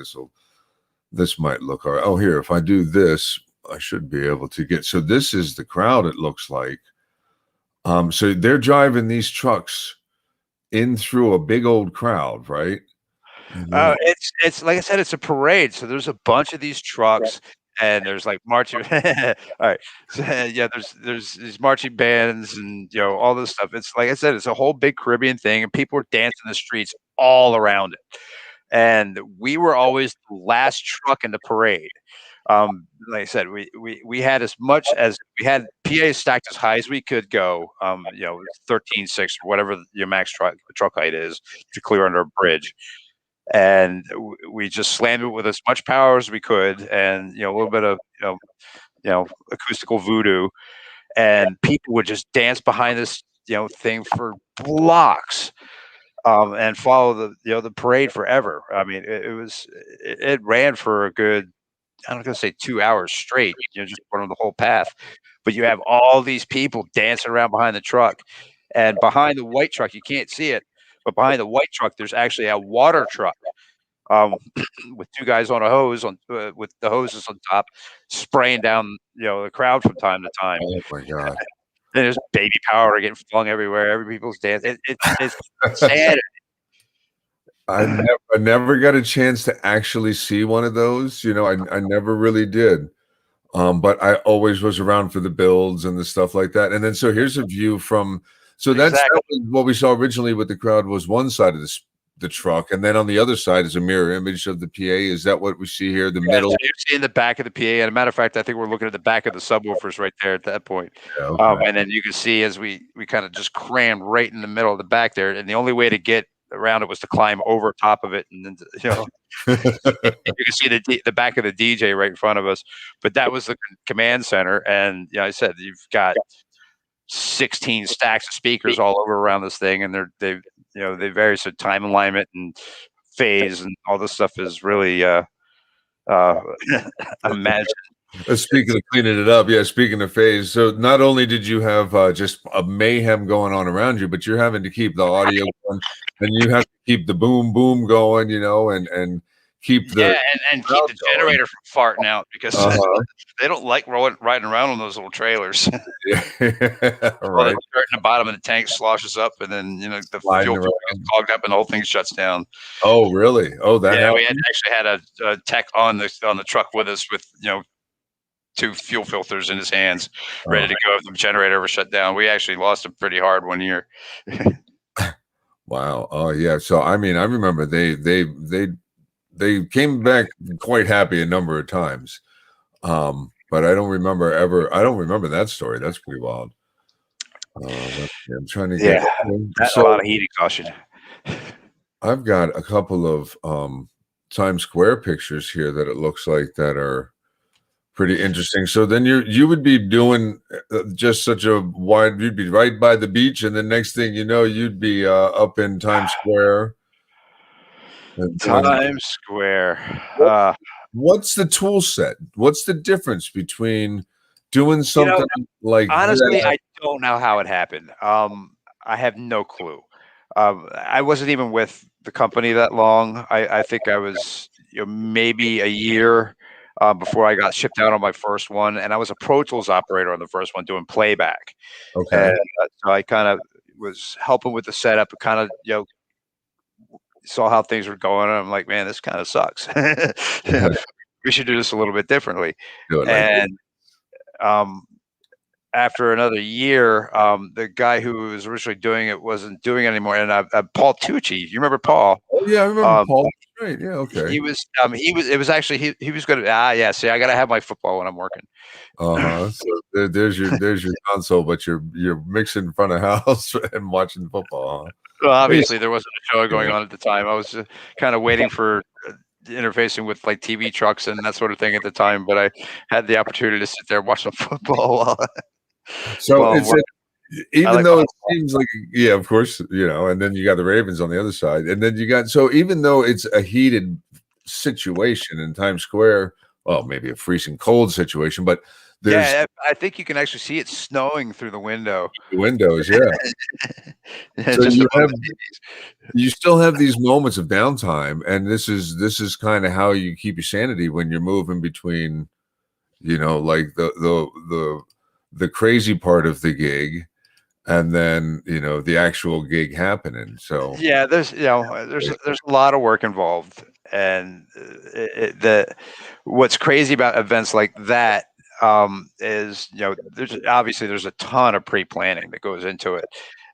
this might look all right. Oh, here, if I do this, I should be able to get. So this is the crowd. It looks like. So they're driving these trucks in through a big old crowd, right? It's like I said, it's a parade. So there's a bunch of these trucks, and there's like marching. All right, so, yeah, there's these marching bands and all this stuff. It's like I said, it's a whole big Caribbean thing, and people are dancing the streets all around it. And we were always the last truck in the parade. Like I said, we had as much as we had PAs stacked as high as we could go. 13.6 or whatever your max truck height is to clear under a bridge. And we just slammed it with as much power as we could, and a little bit of acoustical voodoo, and people would just dance behind this thing for blocks, and follow the parade forever. I mean, it ran for a good, I'm not gonna say 2 hours straight, just running the whole path. But you have all these people dancing around behind the truck, and behind the white truck, you can't see it, but behind the white truck, there's actually a water truck. with two guys on a hose with the hoses on top, spraying down the crowd from time to time. Oh my God. And there's baby powder getting flung everywhere. Every people's dancing. It's sad. I never got a chance to actually see one of those. I never really did. But I always was around for the builds and the stuff like that. And then so here's a view from that Exactly. was what we saw originally with the crowd was one side of the truck, and then on the other side is a mirror image of the PA. Is that what we see here? The middle. So you're seeing the back of the PA. And a matter of fact, I think we're looking at the back of the subwoofers right there at that point. Yeah, okay. And then you can see as we kind of just crammed right in the middle of the back there. And the only way to get around it was to climb over top of it, and then you can see the back of the DJ right in front of us. But that was the command center, and I said you've got 16 stacks of speakers all over around this thing, and they vary, so time alignment and phase and all this stuff is really imagine. Speaking of cleaning it up, yeah. Speaking of phase, so not only did you have just a mayhem going on around you, but you're having to keep the audio going, and you have to keep the boom boom going, and keep the and keep the generator from farting out, because they don't like riding around on those little trailers. Yeah. Well, Right. the dirt in the bottom of the tank sloshes up, and then the Sliding fuel gets clogged up, and the whole thing shuts down. Oh, really? Oh, that Yeah, we happened? actually had a tech on the truck with us with two fuel filters in his hands, ready to go if the generator ever shut down. We actually lost him pretty hard one year. Wow. Oh, yeah. So I mean, I remember they came back quite happy a number of times. But I don't remember that story. That's pretty wild. I'm trying to get that's a lot of heat exhaustion. I've got a couple of Times Square pictures here that it looks like that are pretty interesting. So then you would be doing just such a wide. You'd be right by the beach, and the next thing you know, you'd be up in Times Square. Times Square. What's the tool set? What's the difference between doing something like honestly, that? I don't know how it happened. I have no clue. I wasn't even with the company that long. I think I was maybe a year before I got shipped out on my first one, and I was a Pro Tools operator on the first one doing playback. Okay. And so I kind of was helping with the setup, and kind of saw how things were going, and I'm like, man, this kind of sucks. We should do this a little bit differently. And after another year, the guy who was originally doing it wasn't doing it anymore. And Paul Tucci, you remember Paul? Oh yeah, I remember Paul. Right. Yeah. Okay. He was. It was actually he was going to. Yeah. See, I got to have my football when I'm working. So there's your console, but you're mixing in front of house and watching football. Huh? Well, obviously there wasn't a show going on at the time. I was kind of waiting for interfacing with like TV trucks and that sort of thing at the time, but I had the opportunity to sit there and watch some football. So even though it seems like, yeah, of course, and then you got the Ravens on the other side, and then even though it's a heated situation in Times Square, well, maybe a freezing cold situation, but I think you can actually see it snowing through the window. The windows, yeah. So you still have these moments of downtime, and this is kind of how you keep your sanity when you're moving between, like the crazy part of the gig, and then the actual gig happening. So yeah, there's a lot of work involved, and what's crazy about events like that is there's a ton of pre-planning that goes into it,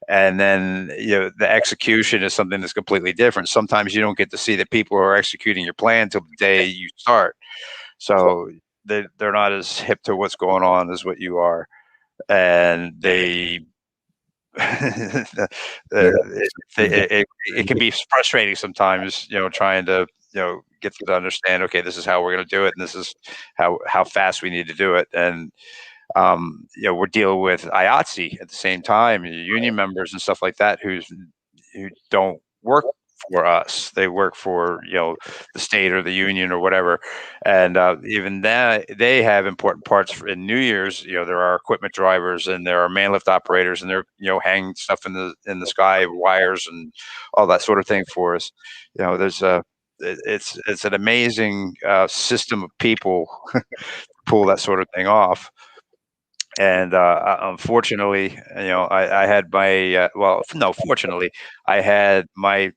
and then the execution is something that's completely different. Sometimes you don't get to see the people who are executing your plan till the day you start, so they're not as hip to what's going on as what you are, and it can be frustrating sometimes, trying to get them to understand, okay, this is how we're going to do it, and this is how fast we need to do it. And we're dealing with IATSE at the same time, union members and stuff like that who don't work for us. They work for the state or the union or whatever, and even that they have important parts in New Year's. There are equipment drivers and there are man lift operators, and they're hanging stuff in the sky, wires and all that sort of thing for us. There's it's an amazing system of people pull that sort of thing off. And unfortunately, I had my well, no, fortunately, I had my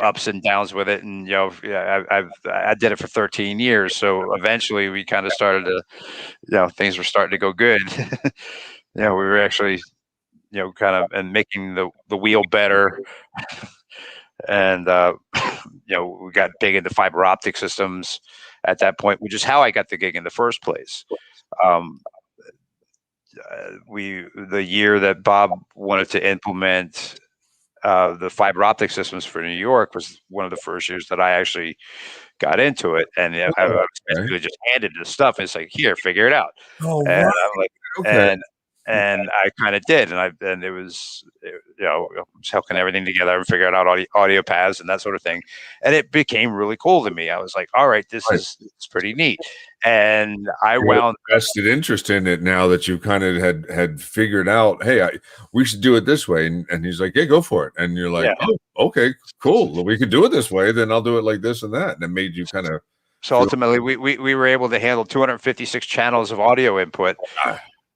ups and downs with it, and yeah, I did it for 13 years. So eventually, we kind of started to, things were starting to go good. We were actually, kind of and making the wheel better, and we got big into fiber optic systems at that point, which is how I got the gig in the first place. Um, the year that Bob wanted to implement the fiber optic systems for New York was one of the first years that I actually got into it, and I was basically just handed the stuff. And it's like, here, figure it out. Oh, And right. I'm like, Okay. and I kind of did, and it was, just hooking everything together and figuring out audio paths and that sort of thing, and it became really cool to me. I was like, all right, this Right. is it's pretty neat, and I You have wound a vested interest in it now that you kind of had figured out, hey, we should do it this way, and he's like, yeah, go for it, and you're like, yeah. oh, okay, cool. Well, we could do it this way, then I'll do it like this and that, and it made you kind of So ultimately, we were able to handle 256 channels of audio input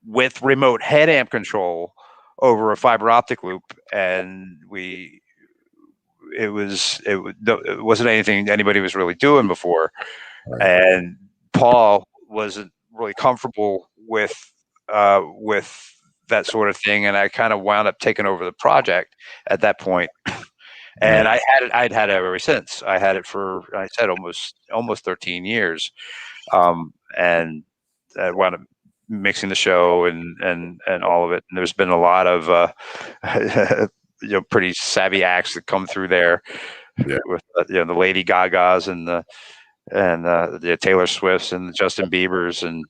with remote head amp control over a fiber optic loop, and it wasn't anything anybody was really doing before, and Paul wasn't really comfortable with that sort of thing, and I kind of wound up taking over the project at that point. And I'd had it ever since. I had it for, I said, almost 13 years, and I wound up mixing the show and all of it. And there's been a lot of pretty savvy acts that come through there, with the Lady Gagas and the Taylor Swifts and the Justin Biebers and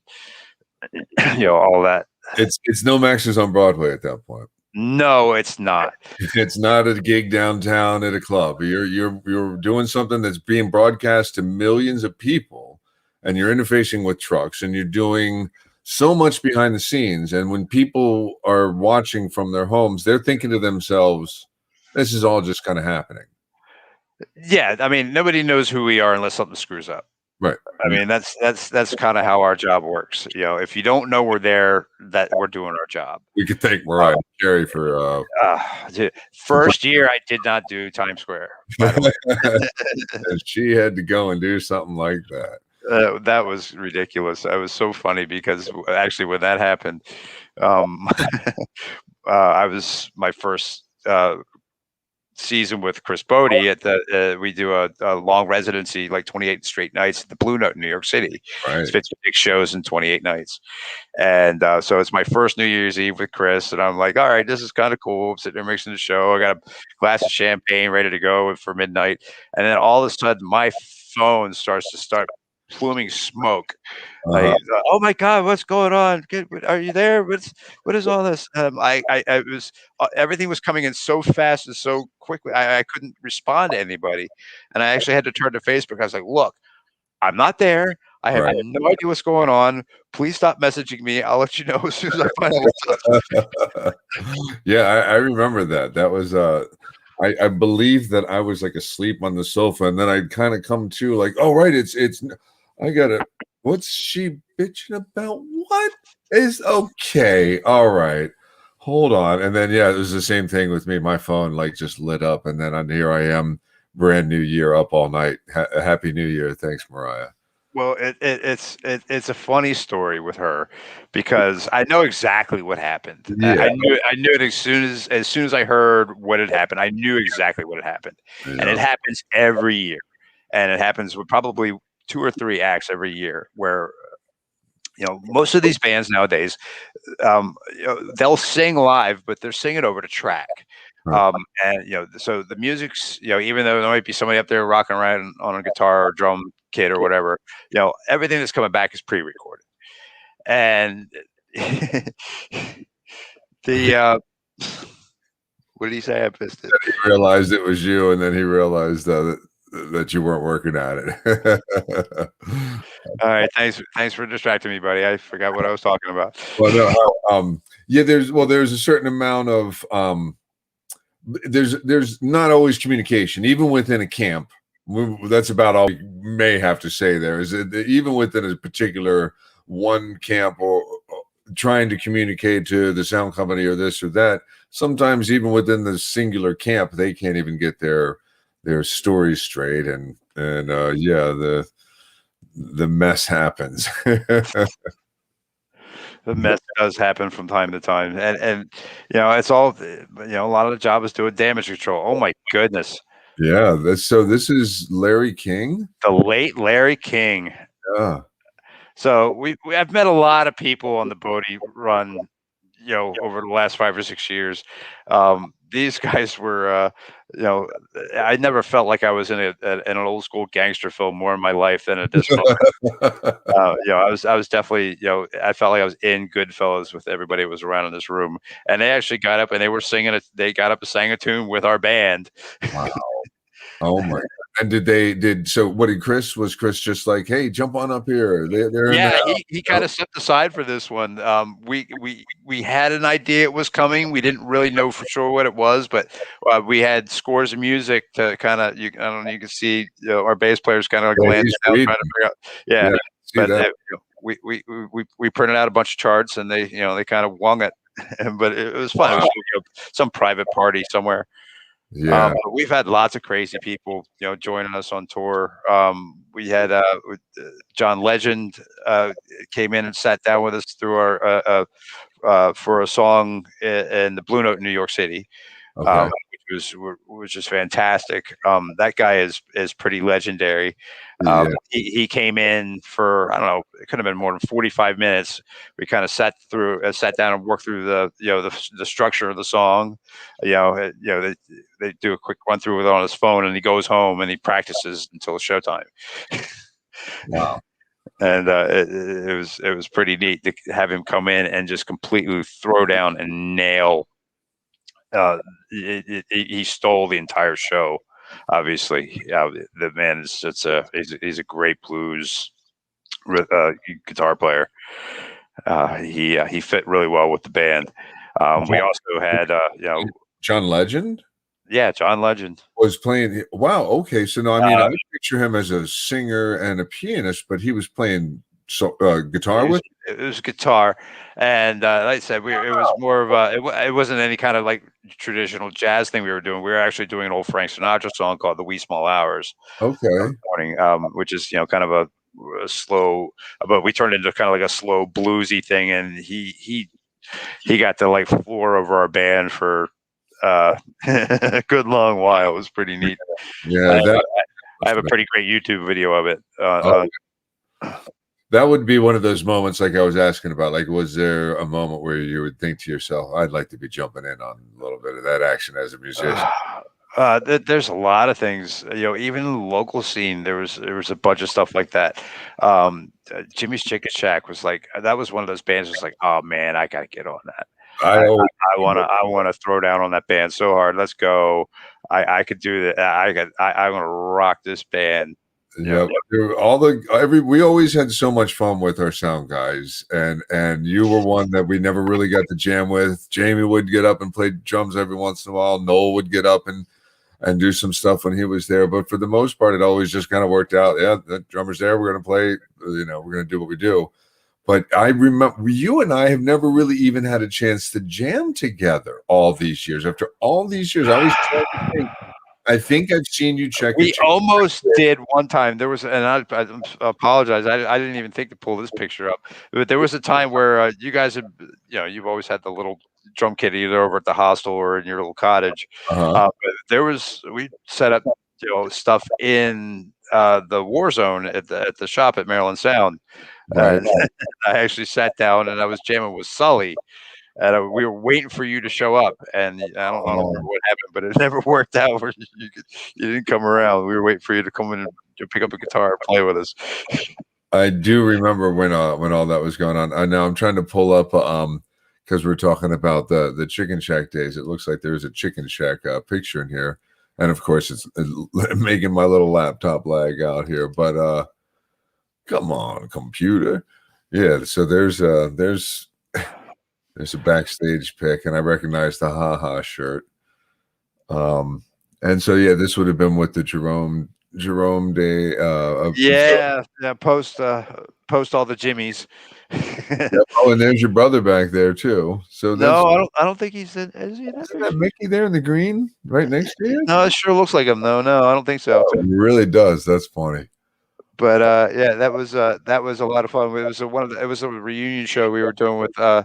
all that. It's no Max's on Broadway at that point. No, it's not. It's not a gig downtown at a club. You're doing something that's being broadcast to millions of people, and you're interfacing with trucks, and you're doing so much behind the scenes. And when people are watching from their homes, they're thinking to themselves, this is all just kind of happening. Yeah, I mean, nobody knows who we are unless something screws up. Right. I mean, that's kind of how our job works. If you don't know we're there, that we're doing our job. We could thank Mariah Carey for first year I did not do Times Square. By the way. She had to go and do something like that. That was ridiculous. That was so funny because actually when that happened, I was my first season with Chris Bode at we do a long residency, like 28 straight nights at the Blue Note in New York City. Right. It's 56 shows in 28 nights. And so it's my first New Year's Eve with Chris. And I'm like, all right, this is kind of cool. I'm sitting there mixing the show. I got a glass of champagne ready to go for midnight. And then all of a sudden my phone starts pluming smoke. Like, oh my God, what's going on? Are you there? What is all this? I was everything was coming in so fast and so quickly. I couldn't respond to anybody, and I actually had to turn to Facebook. I was like, look, I'm not there. I have no idea what's going on. Please stop messaging me. I'll let you know as soon as I find out. Yeah, I remember that. That was I believe that I was like asleep on the sofa, and then I'd kind of come to like, oh right, it's I got it. What's she bitching about? What is okay? All right, hold on. And then it was the same thing with me. My phone like just lit up, and then here I am, brand new year, up all night. Happy New Year! Thanks, Mariah. Well, it's a funny story with her because I know exactly what happened. I knew it as soon as I heard what had happened. I knew exactly what had happened, and it happens every year, and it happens with probably 2 or 3 acts every year where most of these bands nowadays they'll sing live, but they're singing over the track. And so the music's even though there might be somebody up there rocking around on a guitar or drum kit or whatever, everything that's coming back is pre-recorded. And the what did he say? I missed it. He realized it was you, and then he realized that you weren't working at it. All right, thanks for distracting me, buddy. I forgot what I was talking about. Well, no, there's a certain amount of there's not always communication, even within a camp. That's about all we may have to say there. Is that even within a particular one camp or trying to communicate to the sound company or this or that, sometimes even within the singular camp, they can't even get their stories straight, and yeah, the mess happens. The mess does happen from time to time, and it's all a lot of the job is doing damage control. Oh my goodness, Yeah, so this is Larry King. the late Larry King. Yeah. So I've met a lot of people on the Bodie run, over the last 5 or 6 years. These guys were, I never felt like I was in an old school gangster film more in my life than at this moment. I was definitely, I felt like I was in Goodfellas with everybody that was around in this room, and they actually got up and they were singing it. They got up and sang a tune with our band. Wow. Oh my! And so? What did Chris? Was Chris just like, "Hey, jump on up here"? They're in the Yeah, house. he kind of stepped aside for this one. We had an idea it was coming. We didn't really know for sure what it was, but we had scores of music to kind of. I don't know. You can see our bass players kind of Yeah, glancing he's out, reading. trying to figure out. Yeah, Yeah, see but that. we printed out a bunch of charts, and they kind of wung it. But it was fun. It was some private party somewhere. Yeah. But we've had lots of crazy people, joining us on tour. We had John Legend came in and sat down with us through our for a song in the Blue Note in New York City, Okay. which was just fantastic. That guy is pretty legendary. Yeah. He came in for, I don't know, it could have been more than 45 minutes. We kind of sat down and worked through the structure of the song. They do a quick run through with it on his phone, and he goes home and he practices until showtime. Wow. And it was pretty neat to have him come in and just completely throw down and nail. He stole the entire show. Obviously, the man is he's a great blues guitar player. He fit really well with the band. We also had John Legend yeah, John Legend. was playing. Wow. Okay. So no, I mean, I picture him as a singer and a pianist, but he was playing guitar with. It was guitar, and like I said, it was more of it wasn't any kind of like traditional jazz thing we were doing. We were actually doing an old Frank Sinatra song called "The Wee Small Hours," Okay. morning, which is kind of a slow, but we turned into kind of like a slow bluesy thing, and he got the like floor over our band for a good long while. It was pretty neat. Yeah. I have a pretty great YouTube video of it. That would be one of those moments like I was asking about. Like, was there a moment where you would think to yourself, I'd like to be jumping in on a little bit of that action as a musician? There's a lot of things, even in the local scene, there was a bunch of stuff like that. Jimmy's Chicken Shack was like, that was one of those bands was like, oh man, I gotta get on that. I want to throw down on that band so hard. Let's go. I could do that. I'm gonna rock this band. Yeah, we always had so much fun with our sound guys, and you were one that we never really got to jam with. Jamie would get up and play drums every once in a while. Noel would get up and do some stuff when he was there, but for the most part, it always just kind of worked out. Yeah, the drummer's there. We're gonna play. We're gonna do what we do. But I remember you and I have never really even had a chance to jam together all these years. After all these years, I always try to think. I think I've seen you check. We almost did one time. There was, and I apologize. I didn't even think to pull this picture up, but there was a time where you guys had, you've always had the little drum kit either over at the hostel or in your little cottage. Uh-huh. But we set up, stuff in the war zone at the shop at Maryland Sound. Right. I actually sat down and I was jamming with Sully. And we were waiting for you to show up, and I don't remember what happened, but it never worked out. Where you didn't come around. We were waiting for you to come in and pick up a guitar and play with us. I do remember when all that was going on. I know I'm trying to pull up because we're talking about the Chicken Shack days. It looks like there's a Chicken Shack picture in here, and of course it's making my little laptop lag out here. But come on, computer. Yeah. So there's a backstage pic, and I recognize the haha shirt. And so yeah, this would have been with the Jerome Jerome Day. Yeah, post all the Jimmies. Oh, and there's your brother back there too. So that's No, I don't think he's in. Is he in that isn't that picture? Mickey there in the green right next to you? No, it sure looks like him though. No, I don't think so. Oh, it really does. That's funny. But yeah, that was a lot of fun. It was it was a reunion show we were doing with I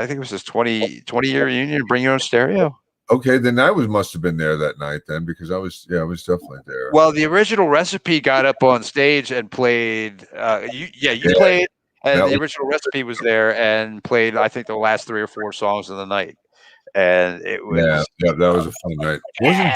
think it was his 20-year reunion. Bring your own stereo. Okay, then I must have been there that night then because I was definitely there. Well, the original Recipe got up on stage and played. You Yeah, played, and that the was original Recipe was there and played. I think the last 3 or 4 songs of the night, and it yeah, was. yeah, that was a fun night. Wasn't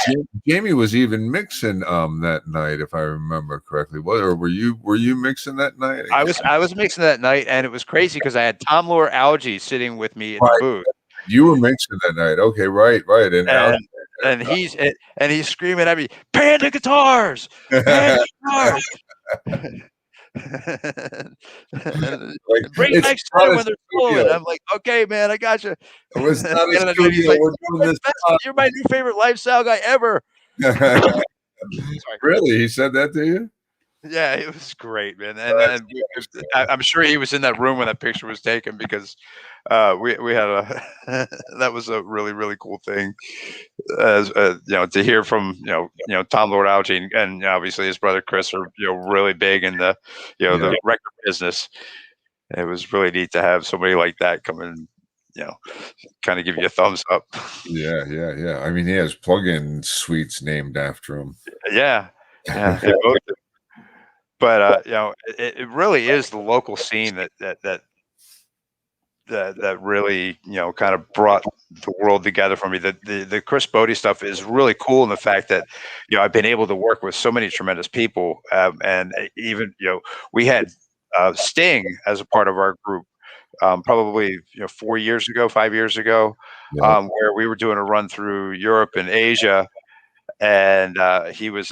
Jamie was even mixing that night if I remember correctly. What or were you mixing that night? I was mixing that night, and it was crazy because I had Tom Lore Algie sitting with me in the Right, booth, you were mixing that night. Okay, right, and and he's screaming at me, "Panda guitars, Panda guitars!" like Bring it's back not Slim a when they're studio. flowing. I'm like, okay, man, I got you. It was not a He's studio. like, We're doing this. you're my new favorite lifestyle guy ever. Sorry. Really? He said that to you? Yeah, it was great, man. That's And interesting. I'm sure he was in that room when that picture was taken because we had a that was a really really cool thing, as to hear from Tom Lord Alge and obviously his brother Chris are really big in the Yeah. the record business. It was really neat to have somebody like that come in, kind of give you a thumbs up. Yeah. I mean, he has plug-in suites named after him. Yeah, yeah, they both do. But it really is the local scene that really kind of brought the world together for me. The Chris Bode stuff is really cool in the fact that I've been able to work with so many tremendous people, and even we had Sting as a part of our group, probably 4 years ago, 5 years ago, Yeah. where we were doing a run through Europe and Asia, and he was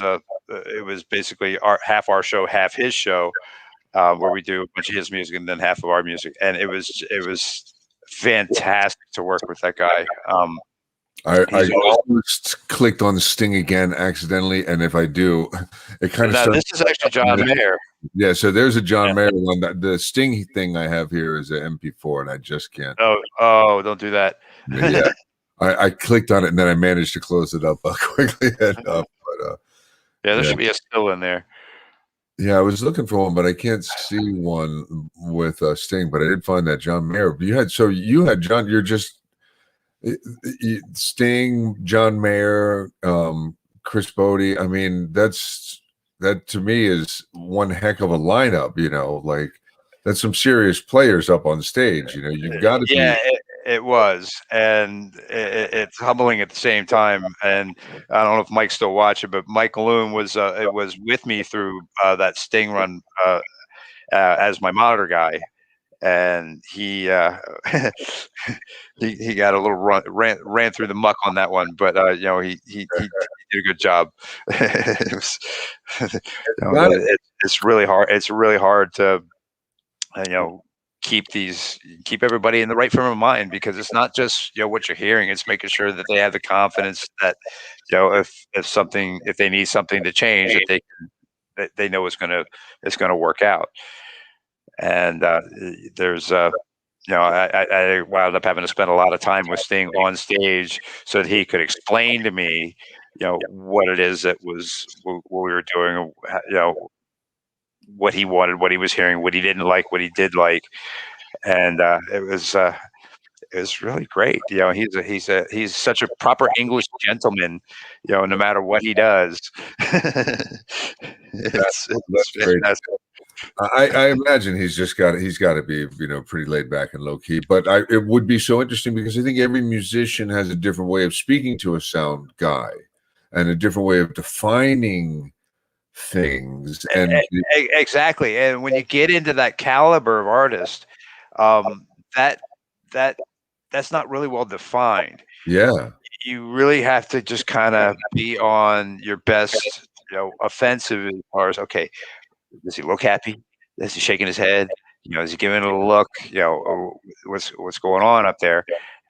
it was basically half our show, half his show, where we do a bunch of his music and then half of our music, and it was fantastic to work with that guy. I He's always. almost clicked on Sting again accidentally, and if I do, it kind of Now starts. this is actually John Mayer. Yeah, so there's a John Yeah. Mayer one. The Sting thing I have here is an MP4, and I just can't. Oh, don't do that. Yeah, I clicked on it, and then I managed to close it up quickly enough. But Yeah, there yeah. should be a still in there. Yeah, I was looking for one, but I can't see one with Sting. But I did find that John Mayer. You had John. You're just Sting, John Mayer, Chris Bode. I mean, that to me is one heck of a lineup. Like that's some serious players up on stage. You've got to Yeah, be. it was, and it's humbling at the same time. And I don't know if Mike's still watching, but Mike Loom was with me through that Sting run as my monitor guy, and he he got a little ran through the muck on that one, but he did a good job. It was, it's really hard. It's really hard to uh, you know keep everybody in the right frame of mind, because it's not just what you're hearing. It's making sure that they have the confidence that if they need something to change, that they know it's gonna work out. And there's I wound up having to spend a lot of time with Sting on stage so that he could explain to me, what it is that was what we were doing, what he wanted, what he was hearing, what he didn't like, what he did like, and it was really great. He's such a proper English gentleman, no matter what he does. It's That's great. fantastic. I imagine he's got to be pretty laid back and low key. But it would be so interesting because I think every musician has a different way of speaking to a sound guy and a different way of defining things. And Exactly. And when you get into that caliber of artist, um, that that that's not really well defined. yeah, You really have to just kind of be on your best, offensive as far as, okay, does he look happy? Is he shaking his head? Is he giving it a look? What's going on up there?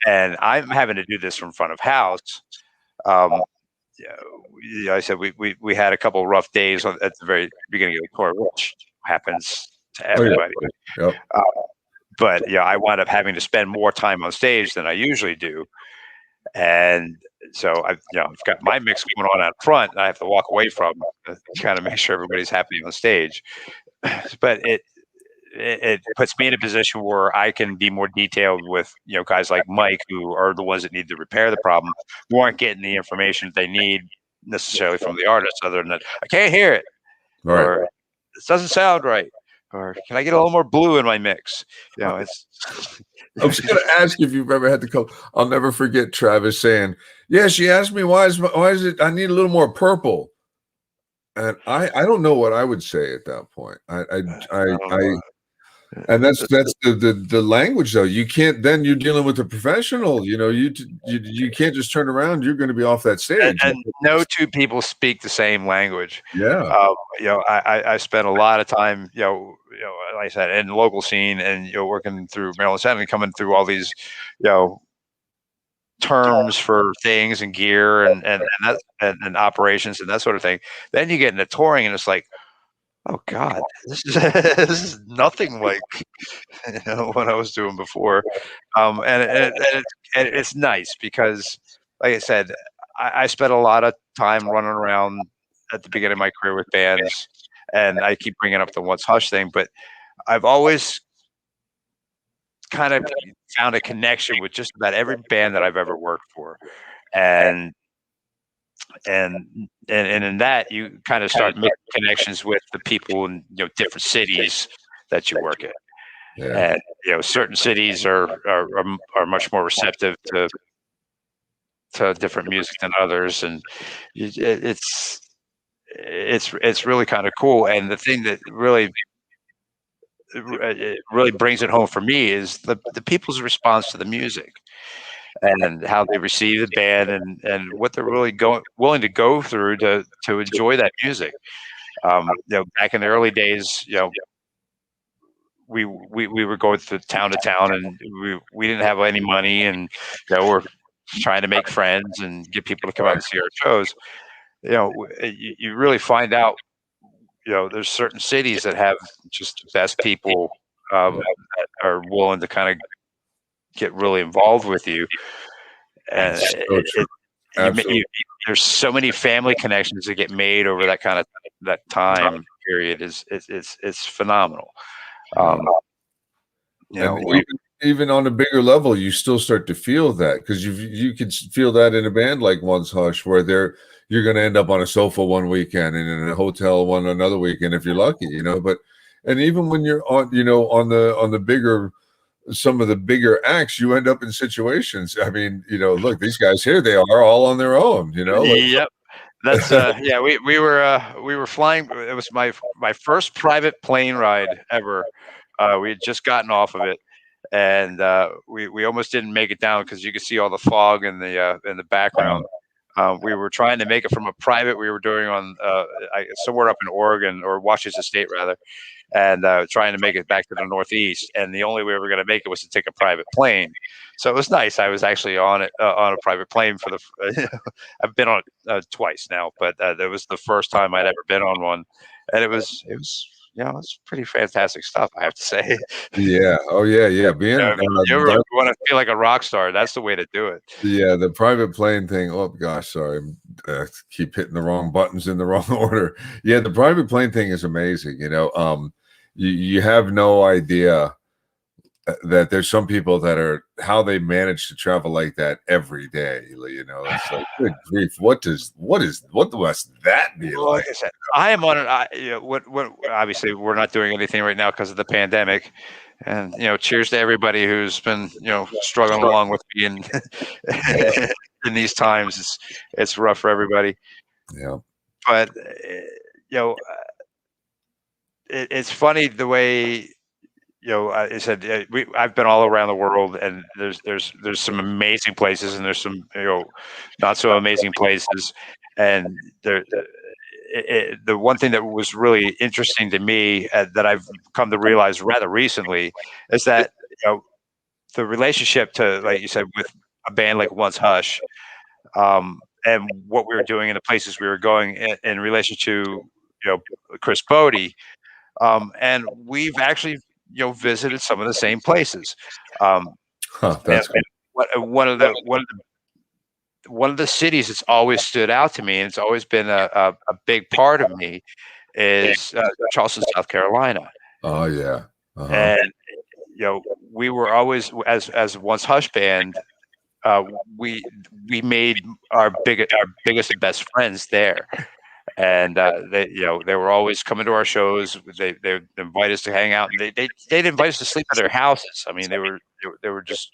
And I'm having to do this from front of house. Um, I said we had a couple of rough days at the very beginning of the tour, which happens to Oh yeah. everybody. Yep. But I wound up having to spend more time on stage than I usually do, and so I've got my mix going on out front. And I have to walk away from to kind of make sure everybody's happy on stage. But it puts me in a position where I can be more detailed with guys like Mike, who are the ones that need to repair the problem, who aren't getting the information that they need necessarily from the artist, other than that I can't hear it, Right. or this doesn't sound right, or can I get a little more blue in my mix? It's. I was going to ask if you've ever had to come. I'll never forget Travis saying, "Yeah, she asked me why is it I need a little more purple." And I don't know what I would say at that point. And that's the language though. You can't, then you're dealing with a professional. You can't just turn around. You're going to be off that stage. And no two people speak the same language. Yeah. I spent a lot of time, like I said, in the local scene, and working through Maryland Center and coming through all these, terms for things and gear and operations and that sort of thing. Then you get into touring, and it's like, oh God, this is this is nothing like what I was doing before. And it's nice because, like I said, I spent a lot of time running around at the beginning of my career with bands, and I keep bringing up the Once Hush thing, but I've always kind of found a connection with just about every band that I've ever worked for, and in that you kind of start making connections with the people in different cities that you work at. Yeah. And certain cities are much more receptive to different music than others, and it's really kind of cool. And the thing that it really brings it home for me is the people's response to the music, and how they receive the band, and what they're really willing to go through to enjoy that music. Back in the early days, we were going to town, and we didn't have any money, and we're trying to make friends and get people to come out and see our shows. You really find out, there's certain cities that have just the best people that are willing to kind of get really involved with you. And there's so many family connections that get made over that time period. It's phenomenal. Even on a bigger level, you still start to feel that, because you could feel that in a band like Once Hush, where you're going to end up on a sofa one weekend and in a hotel another weekend if you're lucky, and even when you're on some of the bigger acts, you end up in situations. I mean, look, these guys here, they are all on their own, Yep. That's we were flying. It was my first private plane ride ever. We had just gotten off of it, and we almost didn't make it down because you could see all the fog in the background. We were trying to make it from a private we were doing on somewhere up in Oregon, or Washington State rather, and trying to make it back to the Northeast. And the only way we were going to make it was to take a private plane. So it was nice. I was actually on a private plane for I've been on it twice now, but that was the first time I'd ever been on one, and it was it's pretty fantastic stuff, I have to say. Yeah. Oh yeah. Yeah. Being you ever want to feel like a rock star, that's the way to do it. Yeah, the private plane thing. Oh gosh, sorry, keep hitting the wrong buttons in the wrong order. Yeah, the private plane thing is amazing. You have no idea that there's some people that are how they manage to travel like that every day. It's like, good grief, what must that be well, like I said, I am on it. What obviously we're not doing anything right now because of the pandemic, and cheers to everybody who's been struggling along with me in these times. It's rough for everybody. Yeah, but it's funny the way. I said I've been all around the world, and there's some amazing places, and there's some not so amazing places, and the one thing that was really interesting to me that I've come to realize rather recently is that the relationship to, like you said, with a band like Once Hush, and what we were doing and the places we were going in relation to Chris Bode. And we've actually visited some of the same places. That's cool. One of the cities that's always stood out to me, and it's always been a big part of me, is Charleston, South Carolina. Oh yeah. And we were always, as Once Hush band, we made our biggest and best friends there. And they were always coming to our shows. They invite us to hang out, and they'd invite us to sleep at their houses. I mean, they were just,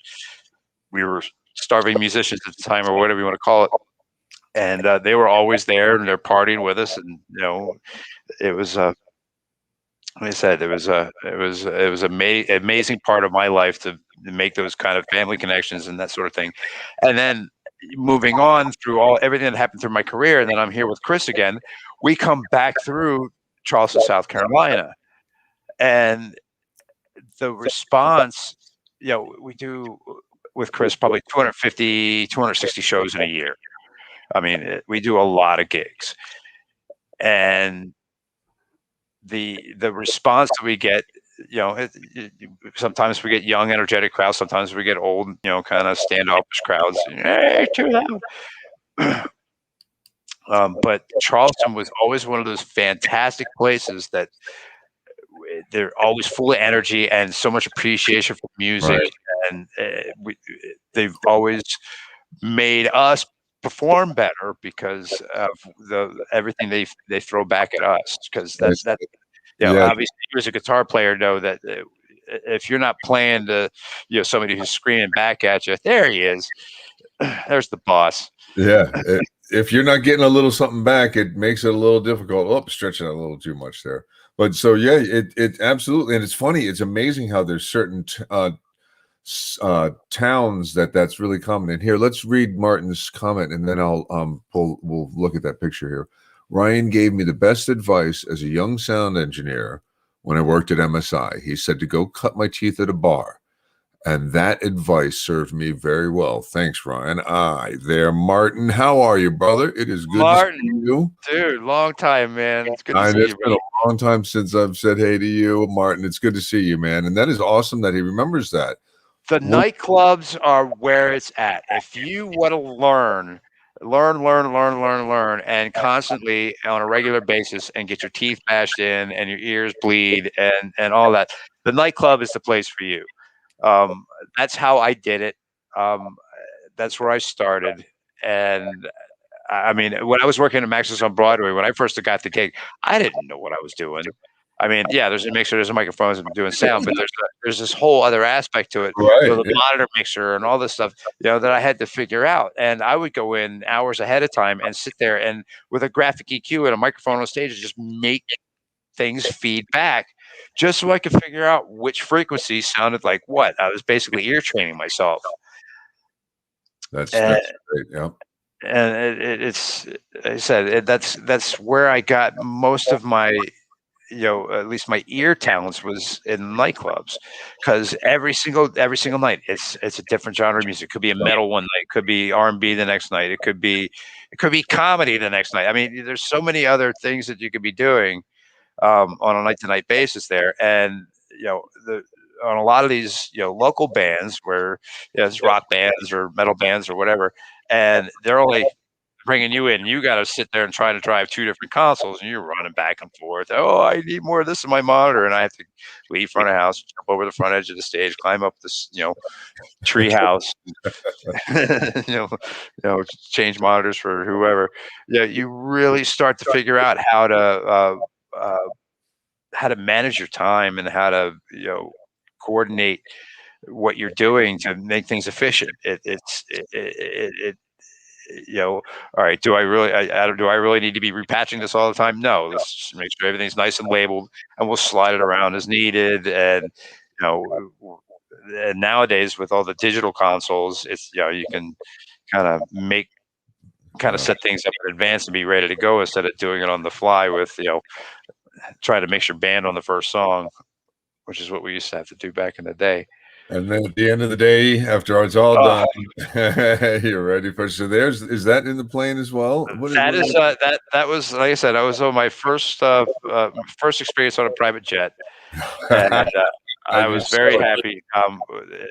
we were starving musicians at the time, or whatever you want to call it. And they were always there, and they're partying with us. And it was like I said, it was amazing part of my life to make those kind of family connections and that sort of thing. And then moving on through everything that happened through my career, and then I'm here with Chris again. We come back through Charleston, South Carolina, and the response, we do with Chris probably 250, 260 shows in a year. I mean, we do a lot of gigs, and the response that we get, sometimes we get young, energetic crowds. Sometimes we get old, kind of standoffish crowds. Hey, too loud. But Charleston was always one of those fantastic places that they're always full of energy and so much appreciation for music. Right. And they've always made us perform better because of everything they throw back at us. Because that's obviously you as a guitar player know that if you're not playing to somebody who's screaming back at you, there he is, there's the boss. Yeah. If you're not getting a little something back, it makes it a little difficult. Oh, stretching it a little too much there. But so yeah, it absolutely, and it's funny. It's amazing how there's certain towns that's really common. And here, let's read Martin's comment, and then we'll look at that picture here. Ryan gave me the best advice as a young sound engineer when I worked at MSI. He said to go cut my teeth at a bar. And that advice served me very well. Thanks, Ryan. There, Martin. How are you, brother? It is good to see you. Dude, long time, man. It's good to see you. It's been a long time since I've said hey to you, Martin. It's good to see you, man. And that is awesome that he remembers that. The nightclubs are where it's at. If you want to learn, and constantly on a regular basis, and get your teeth bashed in and your ears bleed and all that, the nightclub is the place for you. That's how I did it. That's where I started. And I mean, when I was working at Max's on Broadway, when I first got the gig, I didn't know what I was doing. I mean, yeah, there's a mixer, there's a microphone, I'm doing sound, but there's this whole other aspect to it, right. The monitor mixer and all this stuff, that I had to figure out. And I would go in hours ahead of time and sit there and with a graphic EQ and a microphone on stage, and just make things feed back, just so I could figure out which frequency sounded like what. I was basically ear training myself. That's great. Yeah. And it's, like I said, that's where I got most of my, at least my ear talents was in nightclubs, because every single night it's a different genre of music. It could be a metal one night, it could be R&B the next night, it could be comedy the next night. I mean, there's so many other things that you could be doing on a night to night basis there. And on a lot of these local bands where it's rock bands or metal bands or whatever, and they're only bringing you in, you got to sit there and try to drive two different consoles, and you're running back and forth. Oh, I need more of this in my monitor, and I have to leave front of house, jump over the front edge of the stage, climb up this tree house, change monitors for whoever. Yeah, you really start to figure out how to manage your time and how to coordinate what you're doing to make things efficient. All right, do I really need to be repatching this all the time? No, let's just make sure everything's nice and labeled, and we'll slide it around as needed. And and nowadays with all the digital consoles, it's you can kind of set things up in advance and be ready to go, instead of doing it on the fly with trying to mix your band on the first song, which is what we used to have to do back in the day. And then at the end of the day, after it's all Oh, done, you're ready for. So is that in the plane as well? that is that was like I said, I was on my first experience on a private jet, and I I'd be was very so. happy.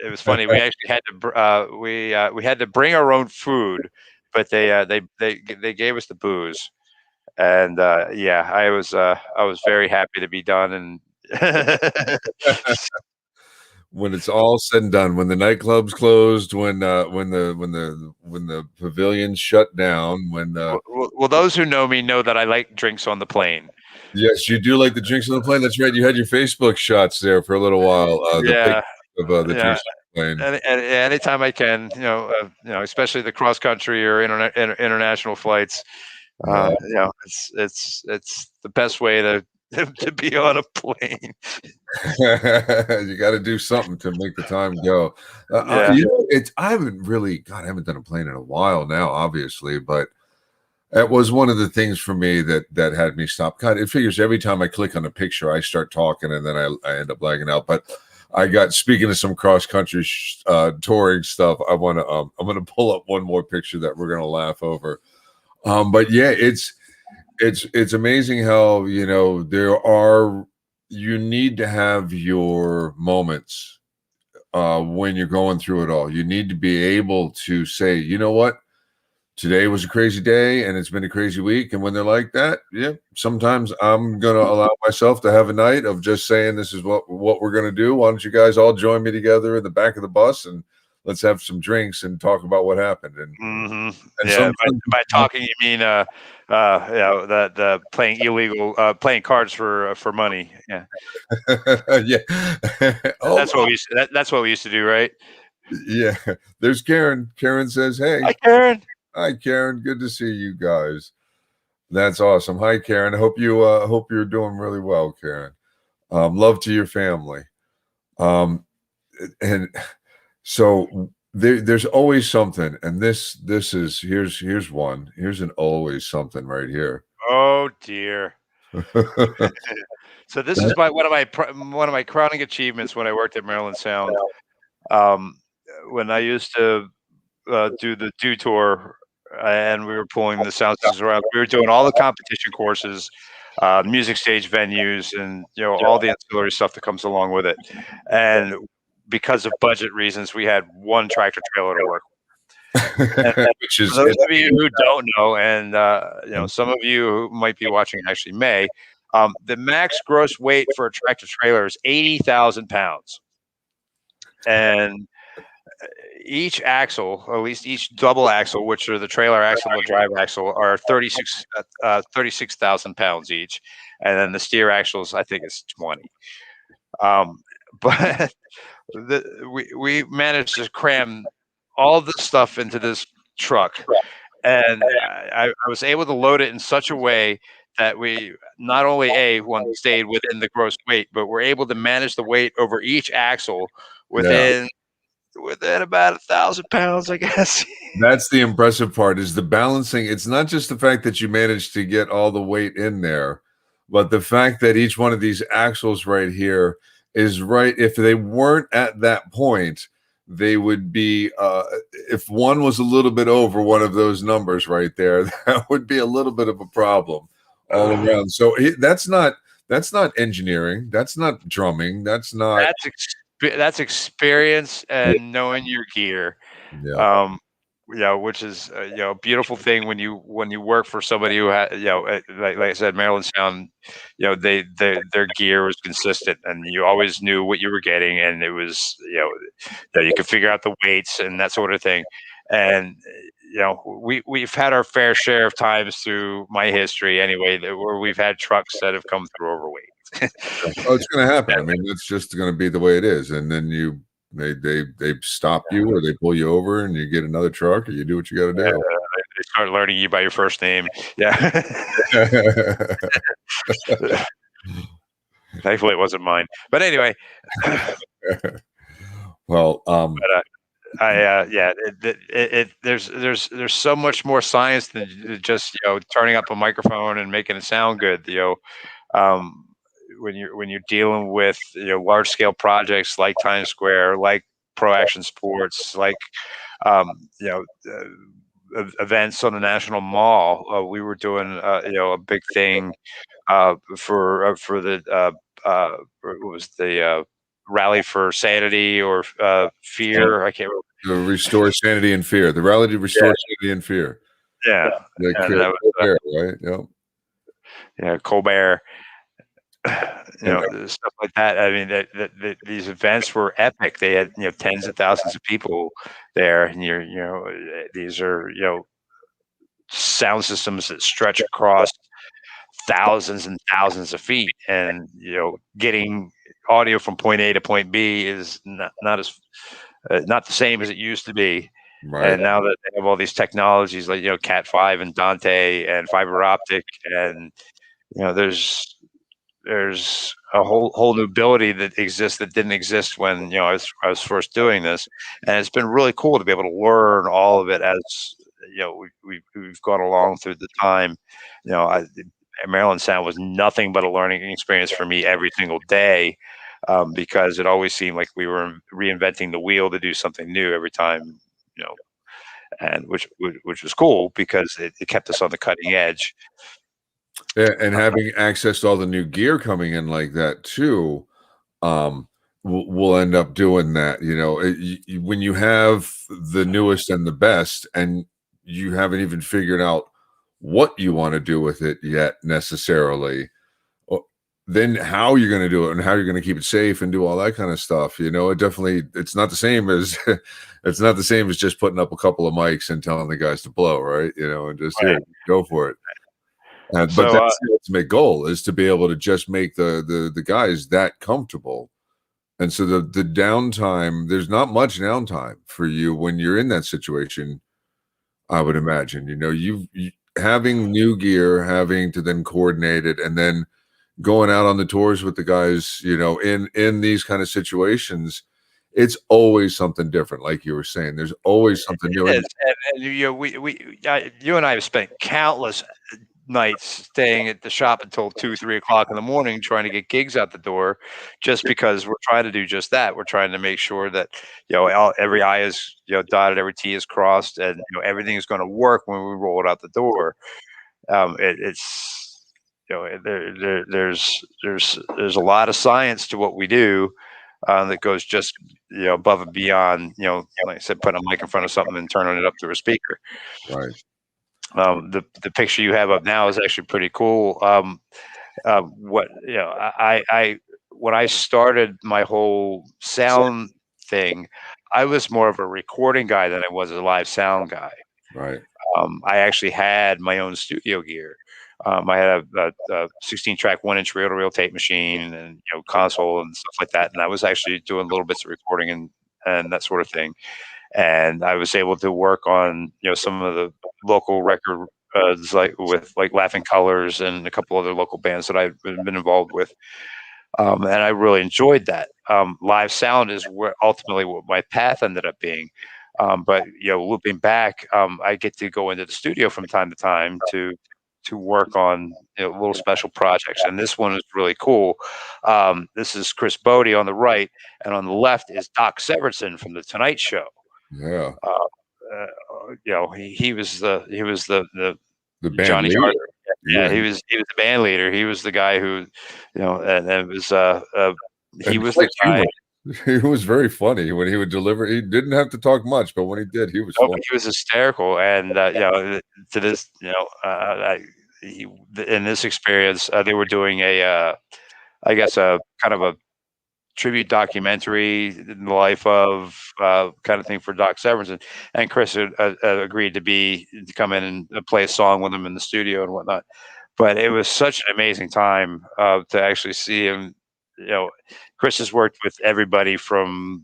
It was funny. We actually had to we had to bring our own food, but they gave us the booze, and yeah, I was very happy to be done. And When it's all said and done, when the nightclub's closed, when the pavilions shut down, well, those who know me know that I like drinks on the plane. yes, you do like the drinks on the plane. That's right. You had your Facebook shots there for a little while. The Yeah, picture of the yeah. drinks on the plane. Anytime I can, especially the cross country or international flights, Yeah. it's the best way to to be on a plane. You got to do something to make the time go. Yeah. I haven't really, God, I haven't done a plane in a while now, obviously, but that was one of the things for me that had me stop. God, it figures every time I click on a picture, I start talking and then I end up lagging out. But I got speaking of some cross country touring stuff. I'm gonna pull up one more picture that we're gonna laugh over. But yeah, it's amazing how you need to have your moments when you're going through it all. You need to be able to say, you know what, today was a crazy day and it's been a crazy week. And when they're like that, yeah, sometimes I'm gonna allow myself to have a night of just saying, this is what we're gonna do. Why don't you guys all join me together in the back of the bus and let's have some drinks and talk about what happened. And Yeah. sometimes By talking, you mean the playing illegal playing cards for money. Yeah. yeah. Oh, That's what we used to do, right? yeah. There's Karen. Karen says, "Hey, Hi, Karen. hi, Karen. Good to see you guys." That's awesome. Hi, Karen. Hope you're doing really well, Karen. Love to your family. Um, and so there's always something, and this is here's one. Here's an always something right here. Oh dear. So this is one of my crowning achievements when I worked at Maryland Sound. Um, when I used to do the do tour, and we were pulling the sound systems around. We were doing all the competition courses, music stage venues, and all the ancillary stuff that comes along with it. And because of budget reasons, we had one tractor trailer to work. And Which for is those of you who don't know, and some of you who might be watching actually may, the max gross weight for a tractor trailer is 80,000 pounds, and each axle, or at least each double axle, which are the trailer axle and the drive axle, are 36,000 pounds each, and then the steer axles, I think, is 20. Um, but we managed to cram all this stuff into this truck, and I was able to load it in such a way that we not only one stayed within the gross weight, but we're able to manage the weight over each axle yeah. within about 1,000 pounds, I guess. That's the impressive part is the balancing. It's not just the fact that you managed to get all the weight in there, but the fact that each one of these axles right here is right. If they weren't at that point, they would be, if one was a little bit over one of those numbers right there, that would be a little bit of a problem all around. So that's not engineering. That's not drumming. That's not. That's experience and knowing your gear. Yeah. Um, which is a beautiful thing when you work for somebody who had like I said, Maryland Sound, their gear was consistent and you always knew what you were getting, and it was that you could figure out the weights and that sort of thing. And we've had our fair share of times through my history anyway where we've had trucks that have come through overweight. Oh, it's going to happen. I mean, it's just going to be the way it is. And then they stop you or they pull you over and you get another truck or you do what you got to do. They start learning you by your first name. Yeah. Thankfully, it wasn't mine. But anyway. Well, there's so much more science than just turning up a microphone and making it sound good. Um, when you're dealing with large scale projects like Times Square, like Pro Action Sports, like um, you know. Events on the National Mall. We were doing, a big thing for the what was the rally for sanity or fear? I can't remember. To restore sanity and fear. The rally to Yeah, restore sanity and fear. yeah, Yeah, and that was Colbert, right? Yep. Colbert. And Stuff like that. I mean, these events were epic. They had tens of thousands of people there, and these are sound systems that stretch across thousands and thousands of feet, and getting audio from point A to point B is not the same as it used to be. right. And now that they have all these technologies like Cat 5 and Dante and fiber optic, and there's a whole new ability that exists that didn't exist when I was first doing this, and it's been really cool to be able to learn all of it as we've gone along through the time. Maryland Sound was nothing but a learning experience for me every single day, because it always seemed like we were reinventing the wheel to do something new every time, you know, and which was cool because it kept us on the cutting edge. Yeah, and having access to all the new gear coming in like that too, we'll end up doing that. When you have the newest and the best, and you haven't even figured out what you want to do with it yet necessarily, then how you're going to do it and how you're going to keep it safe and do all that kind of stuff. It's not the same as it's not the same as just putting up a couple of mics and telling the guys to blow, right? And just Right. here, go for it. But So that's the ultimate goal, is to be able to just make the guys that comfortable. And so the downtime, there's not much downtime for you when you're in that situation, I would imagine. Having new gear, having to then coordinate it, and then going out on the tours with the guys, in these kind of situations, it's always something different. Like you were saying, there's always something new. it is, and you and I have spent countless nights staying at the shop until 2, 3 o'clock in the morning trying to get gigs out the door, just because we're trying to do just that. We're trying to make sure that every I is dotted, every T is crossed, and everything is going to work when we roll it out the door. It's there's a lot of science to what we do, that goes just above and beyond, like I said, putting a mic in front of something and turning it up to a speaker. Right. The picture you have up now is actually pretty cool. What I when I started my whole sound thing, I was more of a recording guy than I was a live sound guy. Right. I actually had my own studio gear. I had a 16-track 1-inch reel-to-reel tape machine, and console and stuff like that. And I was actually doing little bits of recording and that sort of thing. And I was able to work on some of the local record, like Laughing Colors and a couple other local bands that I've been involved with. And I really enjoyed that. Live sound is where ultimately what my path ended up being. But looping back, I get to go into the studio from time to time to work on little special projects, and this one is really cool. This is Chris Bode on the right, and on the left is Doc Severinsen from the Tonight Show. Yeah. He was the The band Johnny leader. Carter. Yeah, Yeah. he was the band leader. He was the guy who, and it was he And was quite the guy. humorous. He was very funny when he would deliver. He didn't have to talk much, but when he did, he was Oh, funny. he was hysterical, and to this, in this experience, they were doing I guess a kind of a tribute documentary in the life of kind of thing for Doc Severinsen, and Chris had, agreed to come in and play a song with him in the studio and whatnot. But it was such an amazing time to actually see him. Chris has worked with everybody from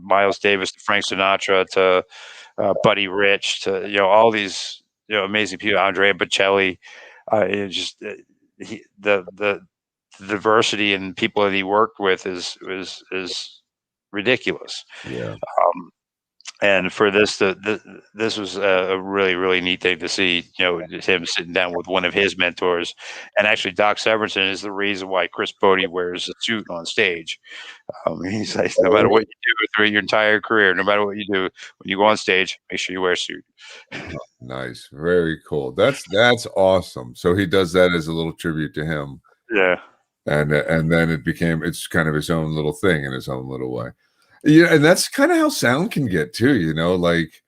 Miles Davis to Frank Sinatra to Buddy Rich to all these amazing people, Andrea Bocelli. It just the diversity in people that he worked with is ridiculous. Yeah. And for this was a really really neat thing to see. Just him sitting down with one of his mentors, and actually Doc Severinsen is the reason why Chris Bode wears a suit on stage. He's like, no matter what you do through your entire career, no matter what you do, when you go on stage, make sure you wear a suit. Nice, very cool. That's awesome. So he does that as a little tribute to him, Yeah. and then it's kind of his own little thing in his own little way. Yeah, and that's kind of how sound can get too, like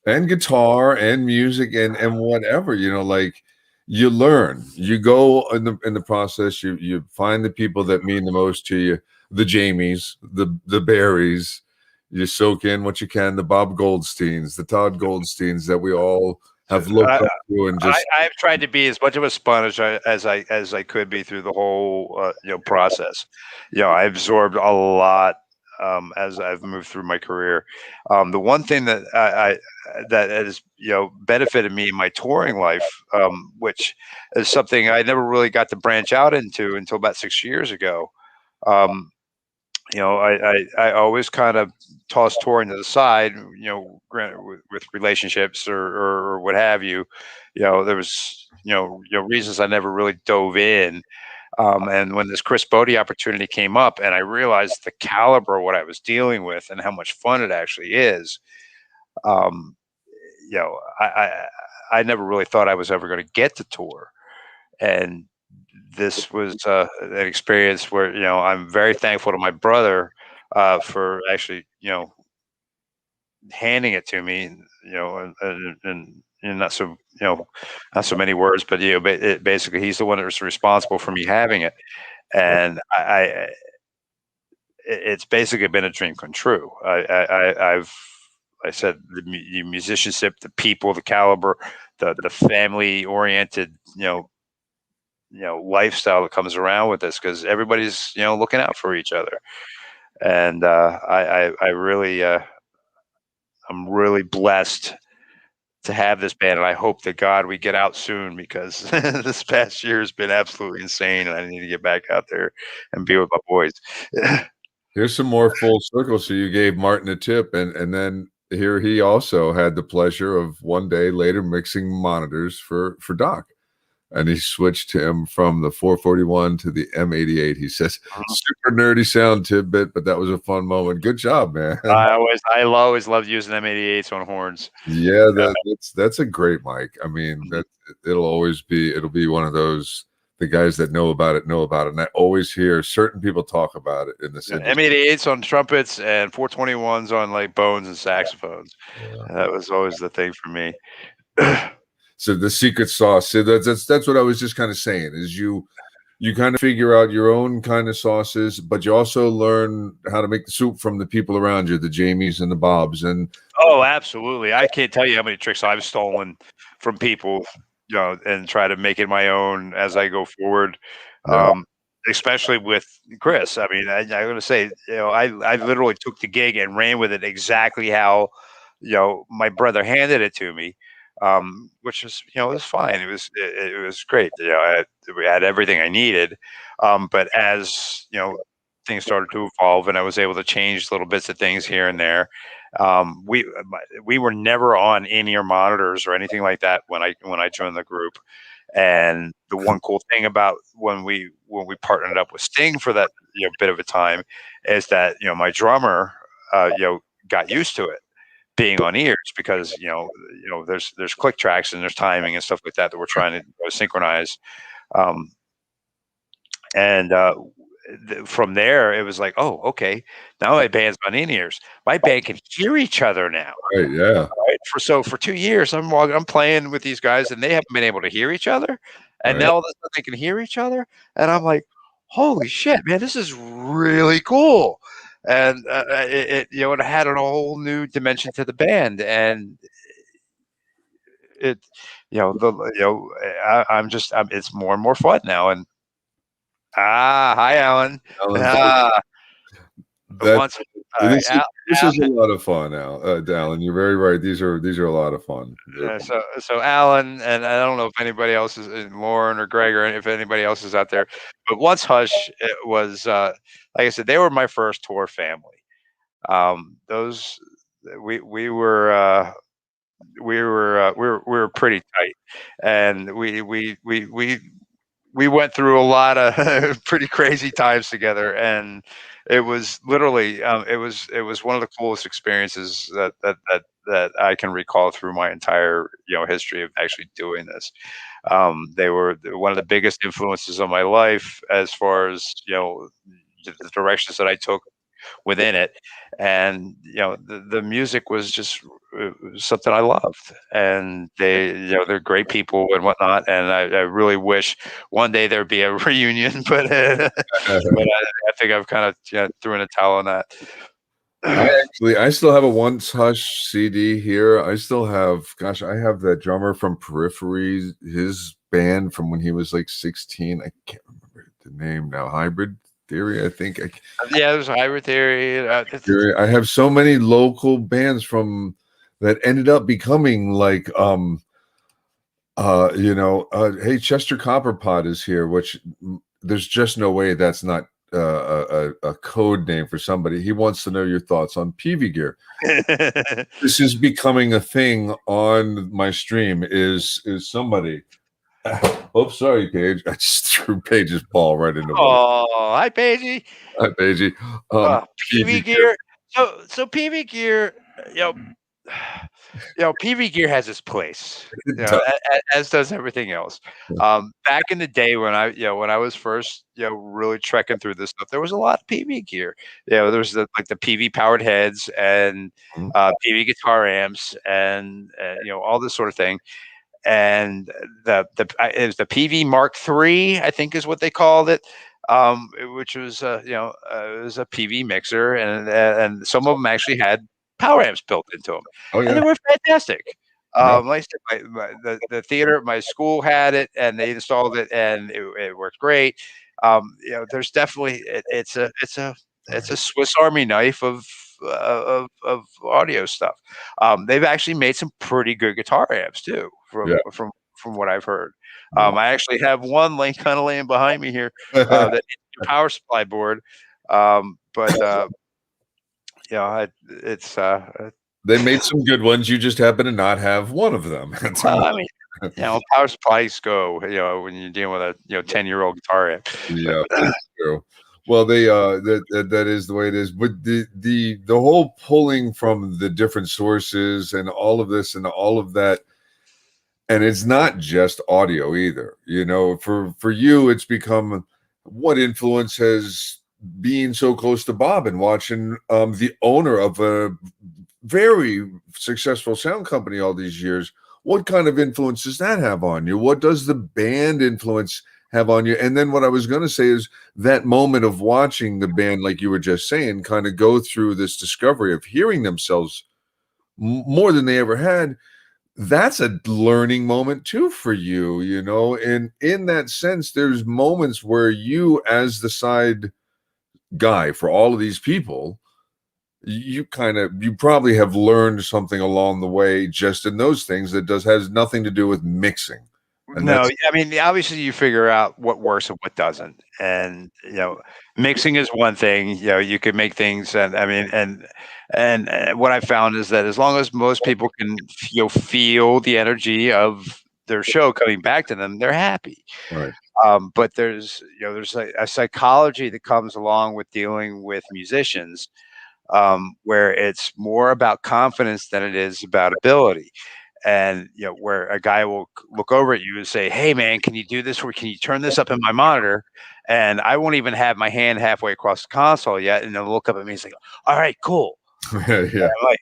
and guitar and music and whatever, like you learn. You go in the process, you find the people that mean the most to you, the Jamies, the Barrys, you soak in what you can, the Bob Goldsteins, the Todd Goldsteins that we all have looked I, up to and just I've tried to be as much of a sponge as I could be through the whole process. I absorbed a lot as I've moved through my career. The one thing that that has benefited me in my touring life, which is something I never really got to branch out into until about 6 years ago. Um, I always kind of tossed touring to the side, granted with relationships or what have you. There was, reasons I never really dove in. And when this Chris Bode opportunity came up and I realized the caliber of what I was dealing with and how much fun it actually is, um, you know, I, I, I never really thought I was ever going to get to tour. And this was an experience where I'm very thankful to my brother for actually handing it to me, and not so not so many words, but basically he's the one that was responsible for me having it, and it's basically been a dream come true. I said the musicianship, the people, the caliber, the family oriented lifestyle that comes around with this because everybody's looking out for each other, and I really I'm really blessed to have this band, and I hope to God we get out soon because this past year has been absolutely insane, and I need to get back out there and be with my boys. here's some more full circle. So you gave Martin a tip, and then here he also had the pleasure of one day later mixing monitors for Doc. And he switched him from the 441 to the M88. He says, super nerdy sound tidbit, but that was a fun moment. Good job, man. I always loved using M88s on horns. Yeah, that's a great mic. I mean, that it'll be one of those the guys that know about it. And I always hear certain people talk about it in this industry. M88s on trumpets and 421s on like bones and saxophones. Yeah. That was always the thing for me. So the secret sauce. So that's what I was just kind of saying is you kind of figure out your own kind of sauces, but you also learn how to make the soup from the people around you, the Jamies and the Bobs. And Oh, absolutely. I can't tell you how many tricks I've stolen from people, and try to make it my own as I go forward. yeah, Um, Especially with Chris. I mean, I'm going to say, I literally took the gig and ran with it exactly how, my brother handed it to me, which was, it was fine. It was great. We had everything I needed. But as, things started to evolve and I was able to change little bits of things here and there. We were never on in-ear monitors or anything like that when I joined the group. And the one cool thing about when we partnered up with Sting for that bit of a time is that my drummer got used to it being on ears because there's click tracks and there's timing and stuff like that we're trying to synchronize. Um, and from there, it was like, oh, okay, now my band's on in ears. My band can hear each other now. right, yeah, Right? For 2 years, I'm playing with these guys, and they haven't been able to hear each other. And right. now all of a sudden they can hear each other, and I'm like, holy shit, man, this is really cool. And it had a whole new dimension to the band, and it, it's more and more fun now. And hi, Alan. Alan, Ah, that once, all right, this Al, is a lot of fun, Alan. You're very right. These are a lot of fun. so Alan, and I don't know if anybody else is, Lauren or Greg, or if anybody else is out there, but once Hush, it was like I said, they were my first tour family. Those we were we were pretty tight, and we went through a lot of pretty crazy times together, and it was literally it was one of the coolest experiences that I can recall through my entire history of actually doing this. They were one of the biggest influences on my life as far as the directions that I took within it, and the music was just something I loved, and they're great people and whatnot, and I really wish one day there'd be a reunion, but I think I've kind of threw in a towel on that. I still have a Once Hush CD here. I still have, gosh, I have that drummer from Periphery, his band from when he was like 16. I can't remember the name now. Hybrid Theory, I think. Yeah, there's a Hybrid Theory. I have so many local bands from that ended up becoming like hey, Chester Copperpot is here, which there's just no way that's not a code name for somebody. He wants to know your thoughts on PV gear. This is becoming a thing on my stream. Is somebody? Oh, sorry, Paige. I just threw Paige's ball right into. Oh, hi, Paigey. Hi, Paigey. PV gear. So PV gear, PV gear has its place, as does everything else. Back in the day when I was first, really trekking through this stuff, there was a lot of PV gear. There was the PV powered heads and PV guitar amps and all this sort of thing. And it was the PV Mark III, I think is what they called it. Which was it was a PV mixer, and some of them actually had power amps built into them, and they were fantastic. Like I said, the theater at my school had it, and they installed it, and it worked great. There's definitely it's a Swiss Army knife of audio stuff. They've actually made some pretty good guitar amps too, from what I've heard. I actually have one kind of laying behind me here that needs a power supply board. But it's they made some good ones. You just happen to not have one of them. well, I mean, power supplies go. When you're dealing with a 10-year-old guitar amp. Yeah, that's true. Well, they that is the way it is. But the whole pulling from the different sources and all of this and all of that. And it's not just audio either. For you, it's become what influence has being so close to Bob and watching the owner of a very successful sound company all these years. What kind of influence does that have on you? What does the band influence have on you? And then what I was going to say is that moment of watching the band, like you were just saying, kind of go through this discovery of hearing themselves more than they ever had. That's a learning moment too for you, and in that sense, there's moments where you, as the side guy for all of these people, you probably have learned something along the way just in those things that has nothing to do with mixing. No, I mean, obviously you figure out what works and what doesn't, and mixing is one thing. You can make things, and I mean, and what I found is that as long as most people can feel the energy of their show coming back to them, they're happy. Right. But there's a psychology that comes along with dealing with musicians, where it's more about confidence than it is about ability. And where a guy will look over at you and say, "Hey man, can you do this, or can you turn this up in my monitor?" And I won't even have my hand halfway across the console yet, and they'll look up at me and say, "All right, cool." Yeah. I'm like,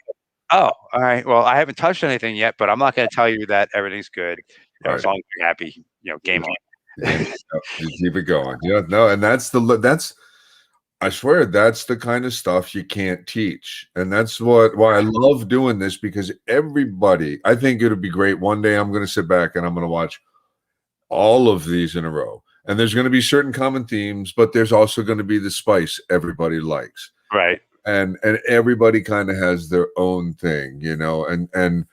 "Oh, all right, well, I haven't touched anything yet, but I'm not going to tell you that everything's good. As long as you're happy, game on." You keep it going. And that's I swear that's the kind of stuff you can't teach. And that's why I love doing this, because everybody, I think it'll be great. One day I'm going to sit back and I'm going to watch all of these in a row. And there's going to be certain common themes, but there's also going to be the spice everybody likes. Right. And everybody kind of has their own thing, and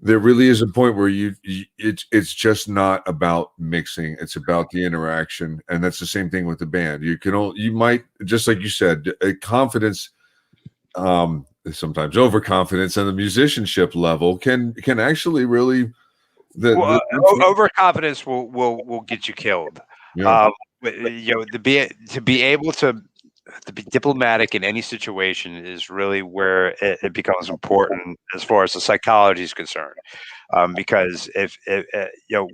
there really is a point where it's just not about mixing. It's about the interaction. And that's the same thing with the band. You might, just like you said, confidence sometimes overconfidence, and the musicianship level can actually really Well, the overconfidence will get you killed. yeah, Um, to be able to be diplomatic in any situation is really where it becomes important as far as the psychology is concerned. Because if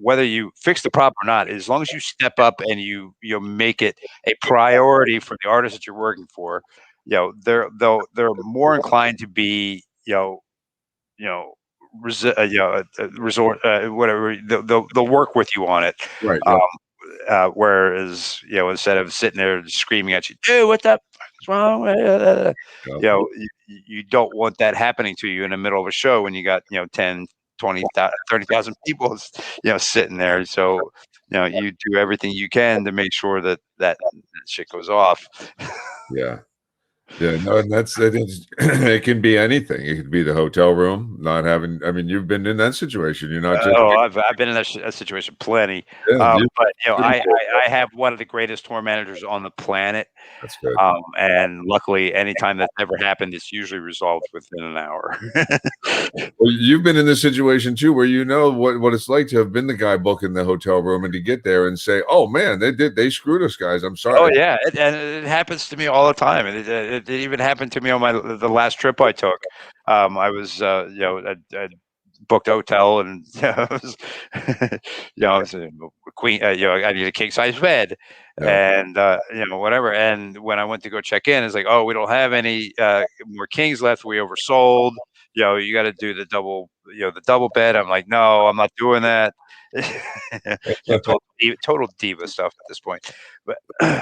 whether you fix the problem or not, as long as you step up and you make it a priority for the artist that you're working for, they're more inclined to be you know resort whatever they'll work with you on it. right, Um, yeah, whereas instead of sitting there screaming at you, dude, what the fuck's wrong? yeah, You don't want that happening to you in the middle of a show when you got 10, 20,000, 30,000 people sitting there. So you do everything you can to make sure that shit goes off. yeah. Yeah, no, and that's it is it can be anything. It could be the hotel room, not having I mean, you've been in that situation. You're not just Oh, I've been in that situation plenty. yeah, you But pretty good. I have one of the greatest tour managers on the planet. That's good. And luckily, anytime that's ever happened, it's usually resolved within an hour. Well, you've been in this situation too, where you know what it's like to have been the guy booking the hotel room and to get there and say, "Oh man, they screwed us, guys. I'm Oh sorry." yeah, and it happens to me all the time, and it even happened to me on the last trip I took. I was I booked a hotel and I was, I was a queen. I need a king size bed, Yeah, and whatever. And when I went to go check in, it's like, oh, we don't have any more kings left. We oversold. You got to do the double bed. I'm like, no, I'm not doing that. Total diva stuff at this point. But, but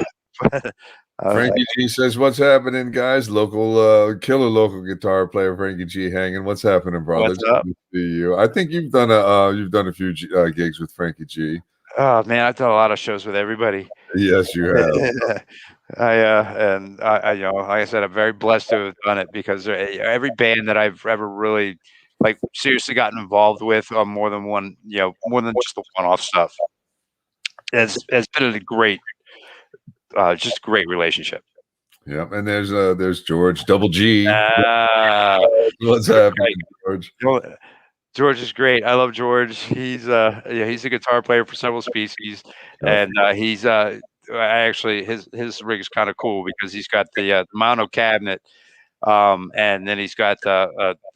I was like, Frankie G says, "What's happening, guys? Local killer local guitar player Frankie G hanging. What's happening, brothers? what's up? Good to see you. I think you've done a few gigs with Frankie G. Oh man, I've done a lot of shows with everybody. Yes, you have. Like I said, I'm very blessed to have done it because every band that I've ever really like seriously gotten involved with on more than one, more than just the one-off stuff, has been a great, just a great relationship. Yep, and there's George Double G. Uh, What's happening, George? George is great. I love George. He's a guitar player for several species, Yep. and I actually his rig is kind of cool because he's got the mono cabinet, and then he's got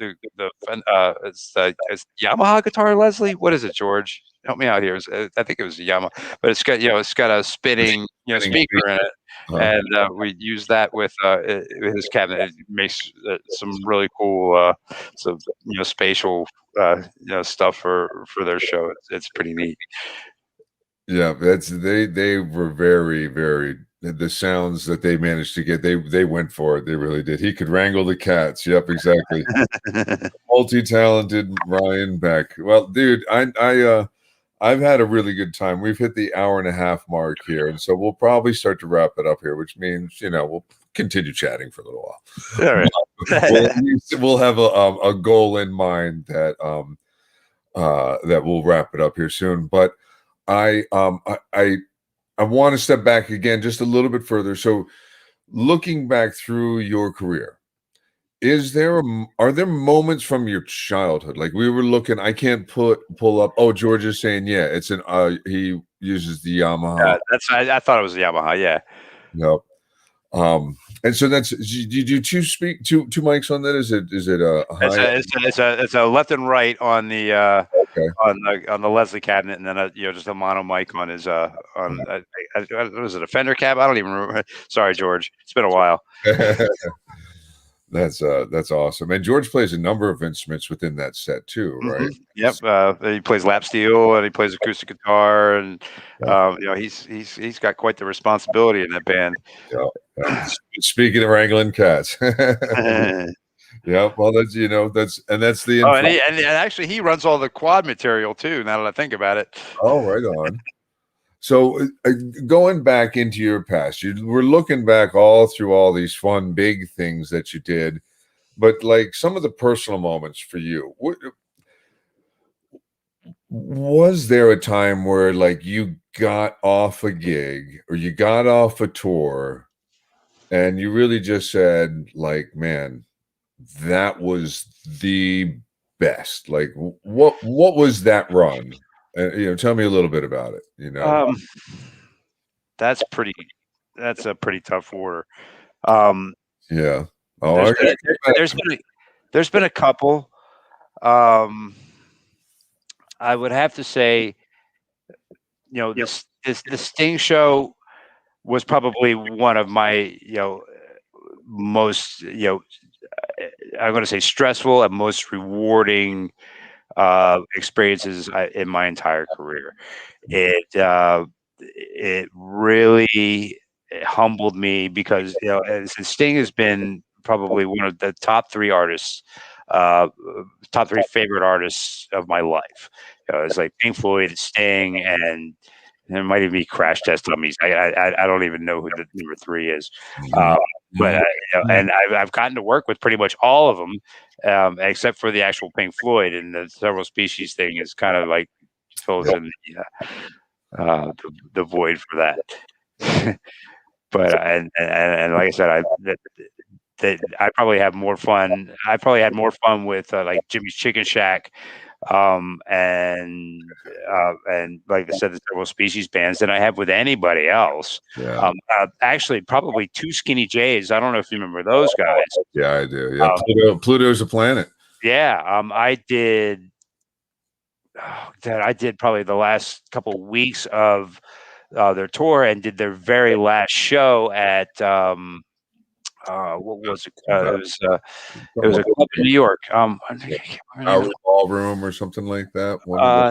it's Yamaha guitar. Leslie, what is it, George? Help me out here. I think it was a Yamaha, but it's got a spinning Spinning speaker in it, Uh-huh. and we use that with his cabinet. It makes some really cool some spatial stuff for their show. It's pretty neat. Yeah, that's they were very the sounds that they managed to get. They went for it. They really did. He could wrangle the cats. Yep, exactly. Multi-talented Ryan Beck. Well, dude, I've had a really good time. We've hit the hour and a half mark here, and so we'll probably start to wrap it up here, which means we'll continue chatting for a little while. All right. We'll have a goal in mind that that we'll wrap it up here soon. But I want to step back again just a little bit further. So, looking back through your career, are there moments from your childhood like we were looking? I can't pull up. Oh, George is saying, yeah, it's an he uses the Yamaha. I thought it was the Yamaha. Yeah. Yep. And so that's did you two mics on that? Is it a high? It's a left and right on the Okay. on the Leslie cabinet, and then just a mono mic on his on was it a Fender cab? I don't even remember. Sorry, George. It's been a while. That's awesome. And George plays a number of instruments within that set too, right? Yep. He plays lap steel and he plays acoustic guitar, and he's got quite the responsibility in that band. Yeah. Speaking of wrangling cats. Yeah, well, that's that's the Oh, and actually he runs all the quad material too. Now that I think about it. oh, right on. So going back into your past, you were looking back all through all these fun big things that you did, but like some of the personal moments for you. Was there a time where like you got off a gig or you got off a tour and you really just said like, man, that was the best? Like, what was that run? Tell me a little bit about it. Um, that's a pretty tough order. Um, Yeah. Oh, there's I been gotta a, get back there's to been a, there's been a couple. Um, I would have to say, the Sting show was probably one of my most I'm going to say stressful and most rewarding experiences in my entire career. It really humbled me because since Sting has been probably one of the uh, top three favorite artists of my life. It's like Pink Floyd, Sting, and there might even be Crash Test Dummies. I don't even know who the number three is. Mhm. Uh, but Mhm. and I've gotten to work with pretty much all of them, except for the actual Pink Floyd, and the several species thing is kind of like fills in the void for that. But and like I said, I probably have more fun. I probably had more fun with like Jimmy's Chicken Shack, and like I said, the several species bands than I have with anybody else. Yeah. Actually, probably two Skinny Jays. I don't know if you remember those guys. Yeah, I do. Yeah. Um, Pluto's a planet. yeah, I did. Oh, God, I did probably the last couple weeks of their tour and did their very last show at what was it? It was a club in New York. I can't remember the name Our ballroom or something like that.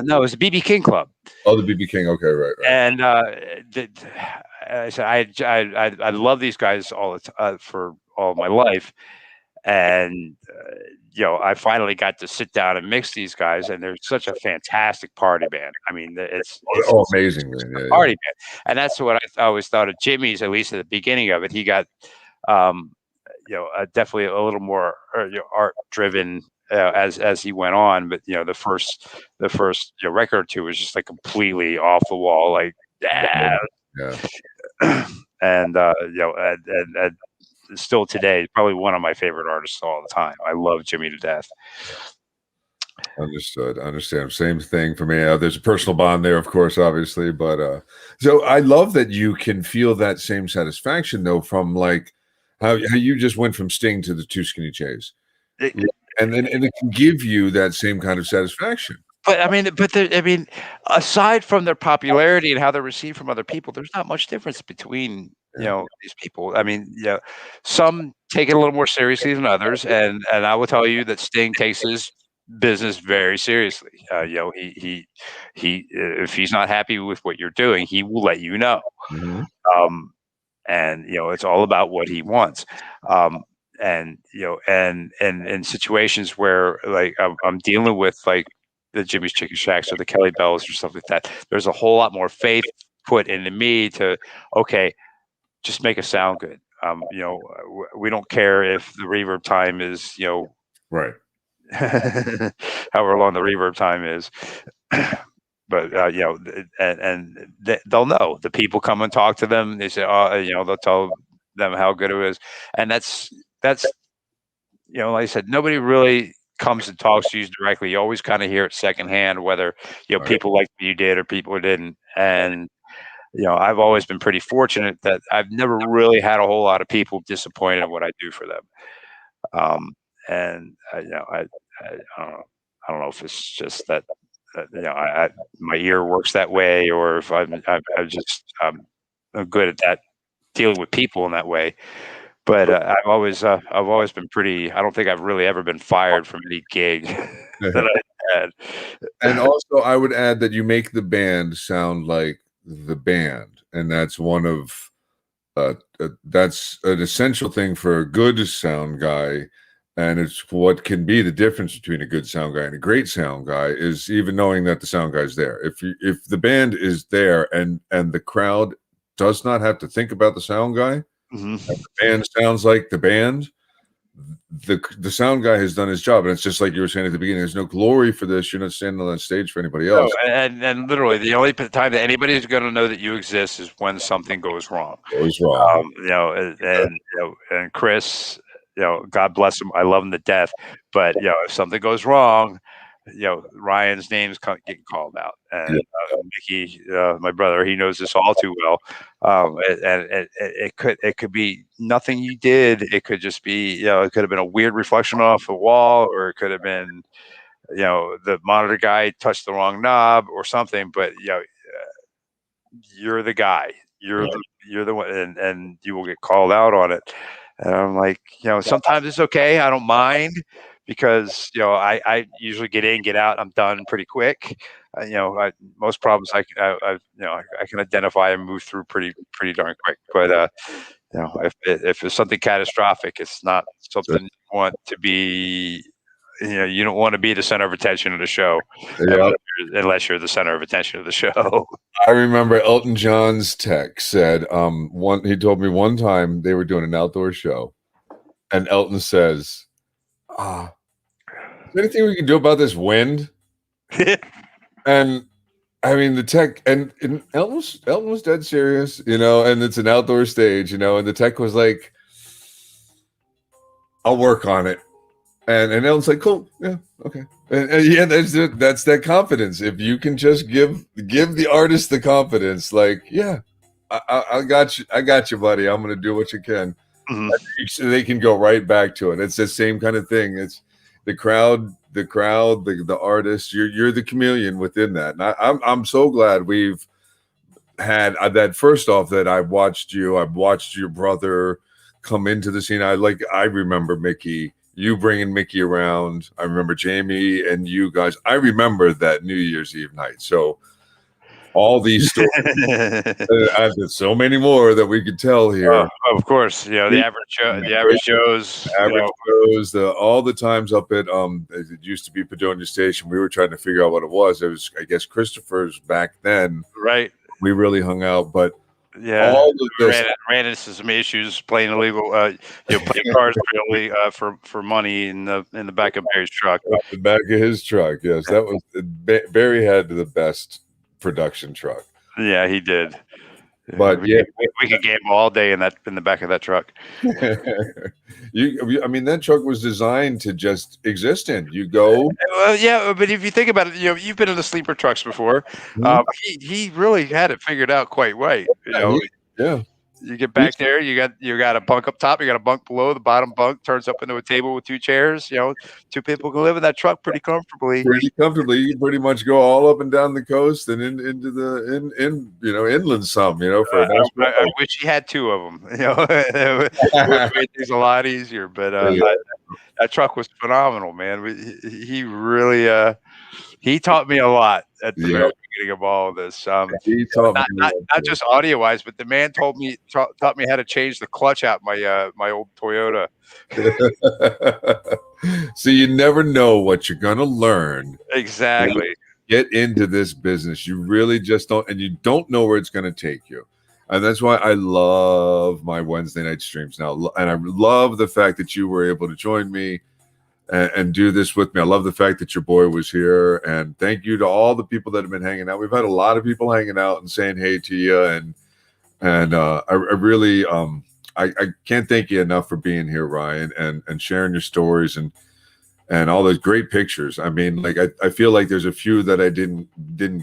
no, it was a BB King club. Oh, the BB King. Okay, right. And the, I said I love these guys for all of my life, and I finally got to sit down and mix these guys, and they're such a fantastic party band. I mean, it's Oh, amazing, man. a Yeah, party band, and that's what I always thought of Jimmy's. At least at the beginning of it, he got um, definitely a little more art driven as he went on. But the first record or two was just like completely off the wall, like yeah. yeah. Yeah. And and still today, probably one of my favorite artists all the time. I love Jimmy to death. Understood. Understand. Same thing for me. There's a personal bond there, of course, obviously, but so I love that you can feel that same satisfaction though from like how you just went from Sting to the two Skinny Jays. It- Yeah. And it can give you that same kind of satisfaction. But I mean, aside from their popularity and how they're received from other people, there's not much difference between Yeah. these people. I mean, some take it a little more seriously than others, and I will tell you that Sting takes his business very seriously. He if he's not happy with what you're doing, he will let you know. Mhm. Um, and it's all about what he wants. And and in situations where like I'm dealing with like the Jimmy's Chicken Shacks or the Kelly Bells or stuff like that, there's a whole lot more faith put into me to okay, just make it sound good. We don't care if the reverb time is Right. however long the reverb time is. But they'll know. The people come and talk to them. They say, "Oh, they'll tell them how good it is," and that's like I said, nobody really comes and talks to you directly. You always kind of hear it secondhand, whether Right. people like what you did or people didn't. And I've always been pretty fortunate that I've never really had a whole lot of people disappointed in what I do for them. Um, and I don't know. I don't know if it's just that my ear works that way, or if I'm just I'm good at that dealing with people in that way. But I've always been pretty. I don't think I've really ever been fired from any gig that I had. And also, I would add that you make the band sound like the band, and that's one of that's an essential thing for a good sound guy, and it's what can be the difference between a good sound guy and a great sound guy is even knowing that the sound guy's there. If the band is there and the crowd does not have to think about the sound guy, Mhm. and the band sounds like the band, the sound guy has done his job, and it's just like you were saying at the beginning. There's no glory for this. You're not standing on that stage for anybody No, else. and literally the only time that anybody's going to know that you exist is when something goes wrong. Always wrong. And Chris, God bless him. I love him to death. But if something goes wrong, Ryan's name's getting called out, and Mickey, my brother, he knows this all too well. And it could be nothing you did. It could just be it could have been a weird reflection off a wall, or it could have been the monitor guy touched the wrong knob or something. But you're the guy. You're the one, and you will get called out on it. And I'm like, sometimes it's okay. I don't mind because I usually get in, get out. I'm done pretty quick. Most problems I can identify and move through pretty darn quick. But if it's something catastrophic, it's not something you want to be. You don't want to be the center of attention of the show unless you're the center of attention of the show. I remember Elton John's tech said, he told me one time they were doing an outdoor show, and Elton says, is there anything we can do about this wind? And I mean, the tech, and Elton was dead serious, and it's an outdoor stage, and the tech was like, I'll work on it. And Elton's like, cool, yeah, okay, and that's that confidence. If you can just give the artist the confidence, like, yeah, I got you, buddy. I'm gonna do what you can. Mm-hmm. So they can go right back to it. It's the same kind of thing. It's the crowd, the artist. You're the chameleon within that. And I'm so glad we've had that. First off, that I've watched your brother come into the scene. I remember Mickey. You bringing Mickey around. I remember Jamie and you guys. I remember that New Year's Eve night. So all these stories, there's so many more that we could tell here. Of course, the average Joes, all the times up at it used to be Padonia Station. We were trying to figure out what it was. It was, I guess, Christopher's back then. Right. We really hung out, but. Yeah, all of this, ran into some issues playing illegal, playing cars really for money in the back of Barry's truck. The back of his truck, yes, that was Barry had the best production truck. Yeah, he did. But we could gamble all day in the back of that truck. I mean, that truck was designed to just exist in. You go. Well, yeah, but if you think about it, you've been in the sleeper trucks before. Mm-hmm. He really had it figured out quite right. Yeah. You get back there, you got a bunk up top, you got a bunk below. The bottom bunk turns up into a table with two chairs. Two people can live in that truck pretty comfortably. You pretty much go all up and down the coast and into the inland some. For a nice I wish he had two of them. It would make things a lot easier. But that truck was phenomenal, man. He really he taught me a lot at the very beginning of all of this. He taught me not just audio wise, but the man taught me how to change the clutch out my old Toyota. So you never know what you're gonna learn. Exactly. Get into this business. You really just don't, and you don't know where it's gonna take you. And that's why I love my Wednesday night streams now. And I love the fact that you were able to join me and do this with me. I love the fact that your boy was here, and thank you to all the people that have been hanging out. We've had a lot of people hanging out and saying hey to you, and I really I can't thank you enough for being here, Ryan, and sharing your stories and all those great pictures. I mean, like I feel like there's a few that I didn't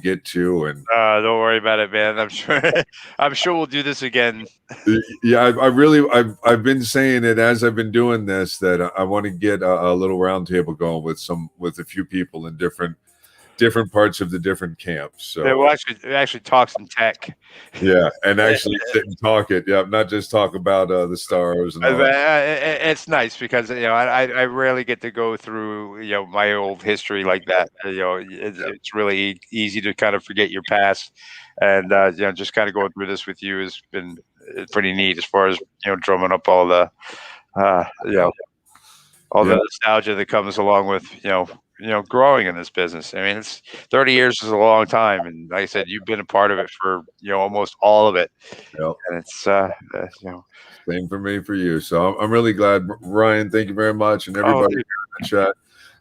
get to, and don't worry about it, man. I'm sure we'll do this again. Yeah, I've been saying it as I've been doing this, that I want to get a little round table going with a few people in different parts of the different camps. So yeah, we'll actually talk some tech. Yeah, and actually sit and talk it. Yeah, not just talk about the stars. And all it's nice because I rarely get to go through my old history like that. It's really easy to kind of forget your past, and just kind of going through this with you has been pretty neat as far as drumming up all the the nostalgia that comes along with growing in this business. I mean, it's 30 years is a long time, and like I said, you've been a part of it for almost all of it. Yep. And it's same for me, for you. So I'm really glad, Ryan. Thank you very much, and everybody in the chat.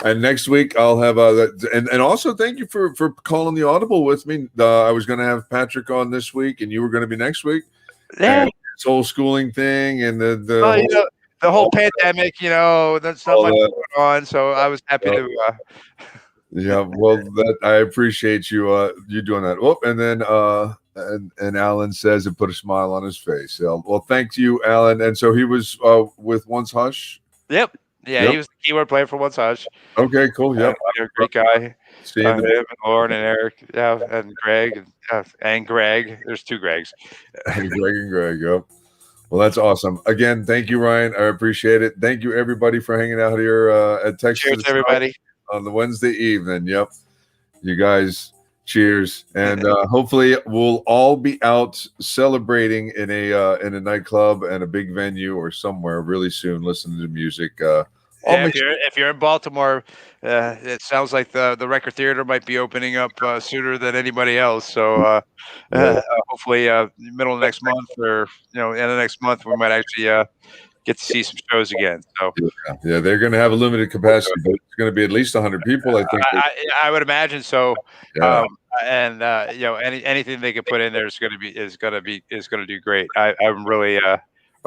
And next week I'll have and also thank you for calling the Audible with me. I was going to have Patrick on this week, and you were going to be next week. Yeah. And this whole schooling thing and the the whole all pandemic, there's not all much that. going on. So I was happy Yep. to. Yeah, well, that I appreciate you doing that. Oh, and then and Alan says it put a smile on his face. Well, thank you, Alan. And so he was with Once Hush. Yep. Yeah, Yep. he was the keyboard player for Once Hush. Okay, cool. Yep. Great guy. Seeing Him and Lauren and Eric, and Greg, and Greg. There's 2 Gregs. Greg and Greg. Yep. Well, that's awesome. Again, thank you, Ryan. I appreciate it. Thank you, everybody, for hanging out here at Texas Cheers, everybody. on the Wednesday evening. Yep. You guys, cheers. And hopefully we'll all be out celebrating in a nightclub and a big venue or somewhere really soon, listening to music. If you're in Baltimore, it sounds like the Record Theater might be opening up sooner than anybody else. So hopefully, middle of next month or end of next month, we might actually get to see some shows again. So yeah, they're going to have a limited capacity, but it's going to be at least 100 people. I think. I would imagine so. Yeah. Anything they can put in there is going to do great. I'm really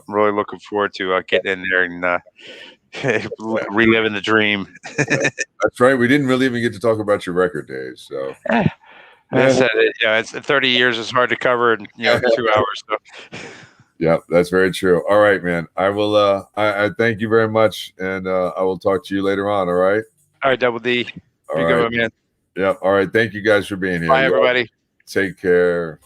looking forward to getting in there and reliving the dream. That's right. We didn't really even get to talk about your record days. So it's 30 years is hard to cover in 2 hours. So. Yeah, that's very true. All right, man. I will. I thank you very much, and I will talk to you later on. All right. All right, Double D. All right, good, man. Yeah. All right. Thank you guys for being here. Bye, everybody. Take care.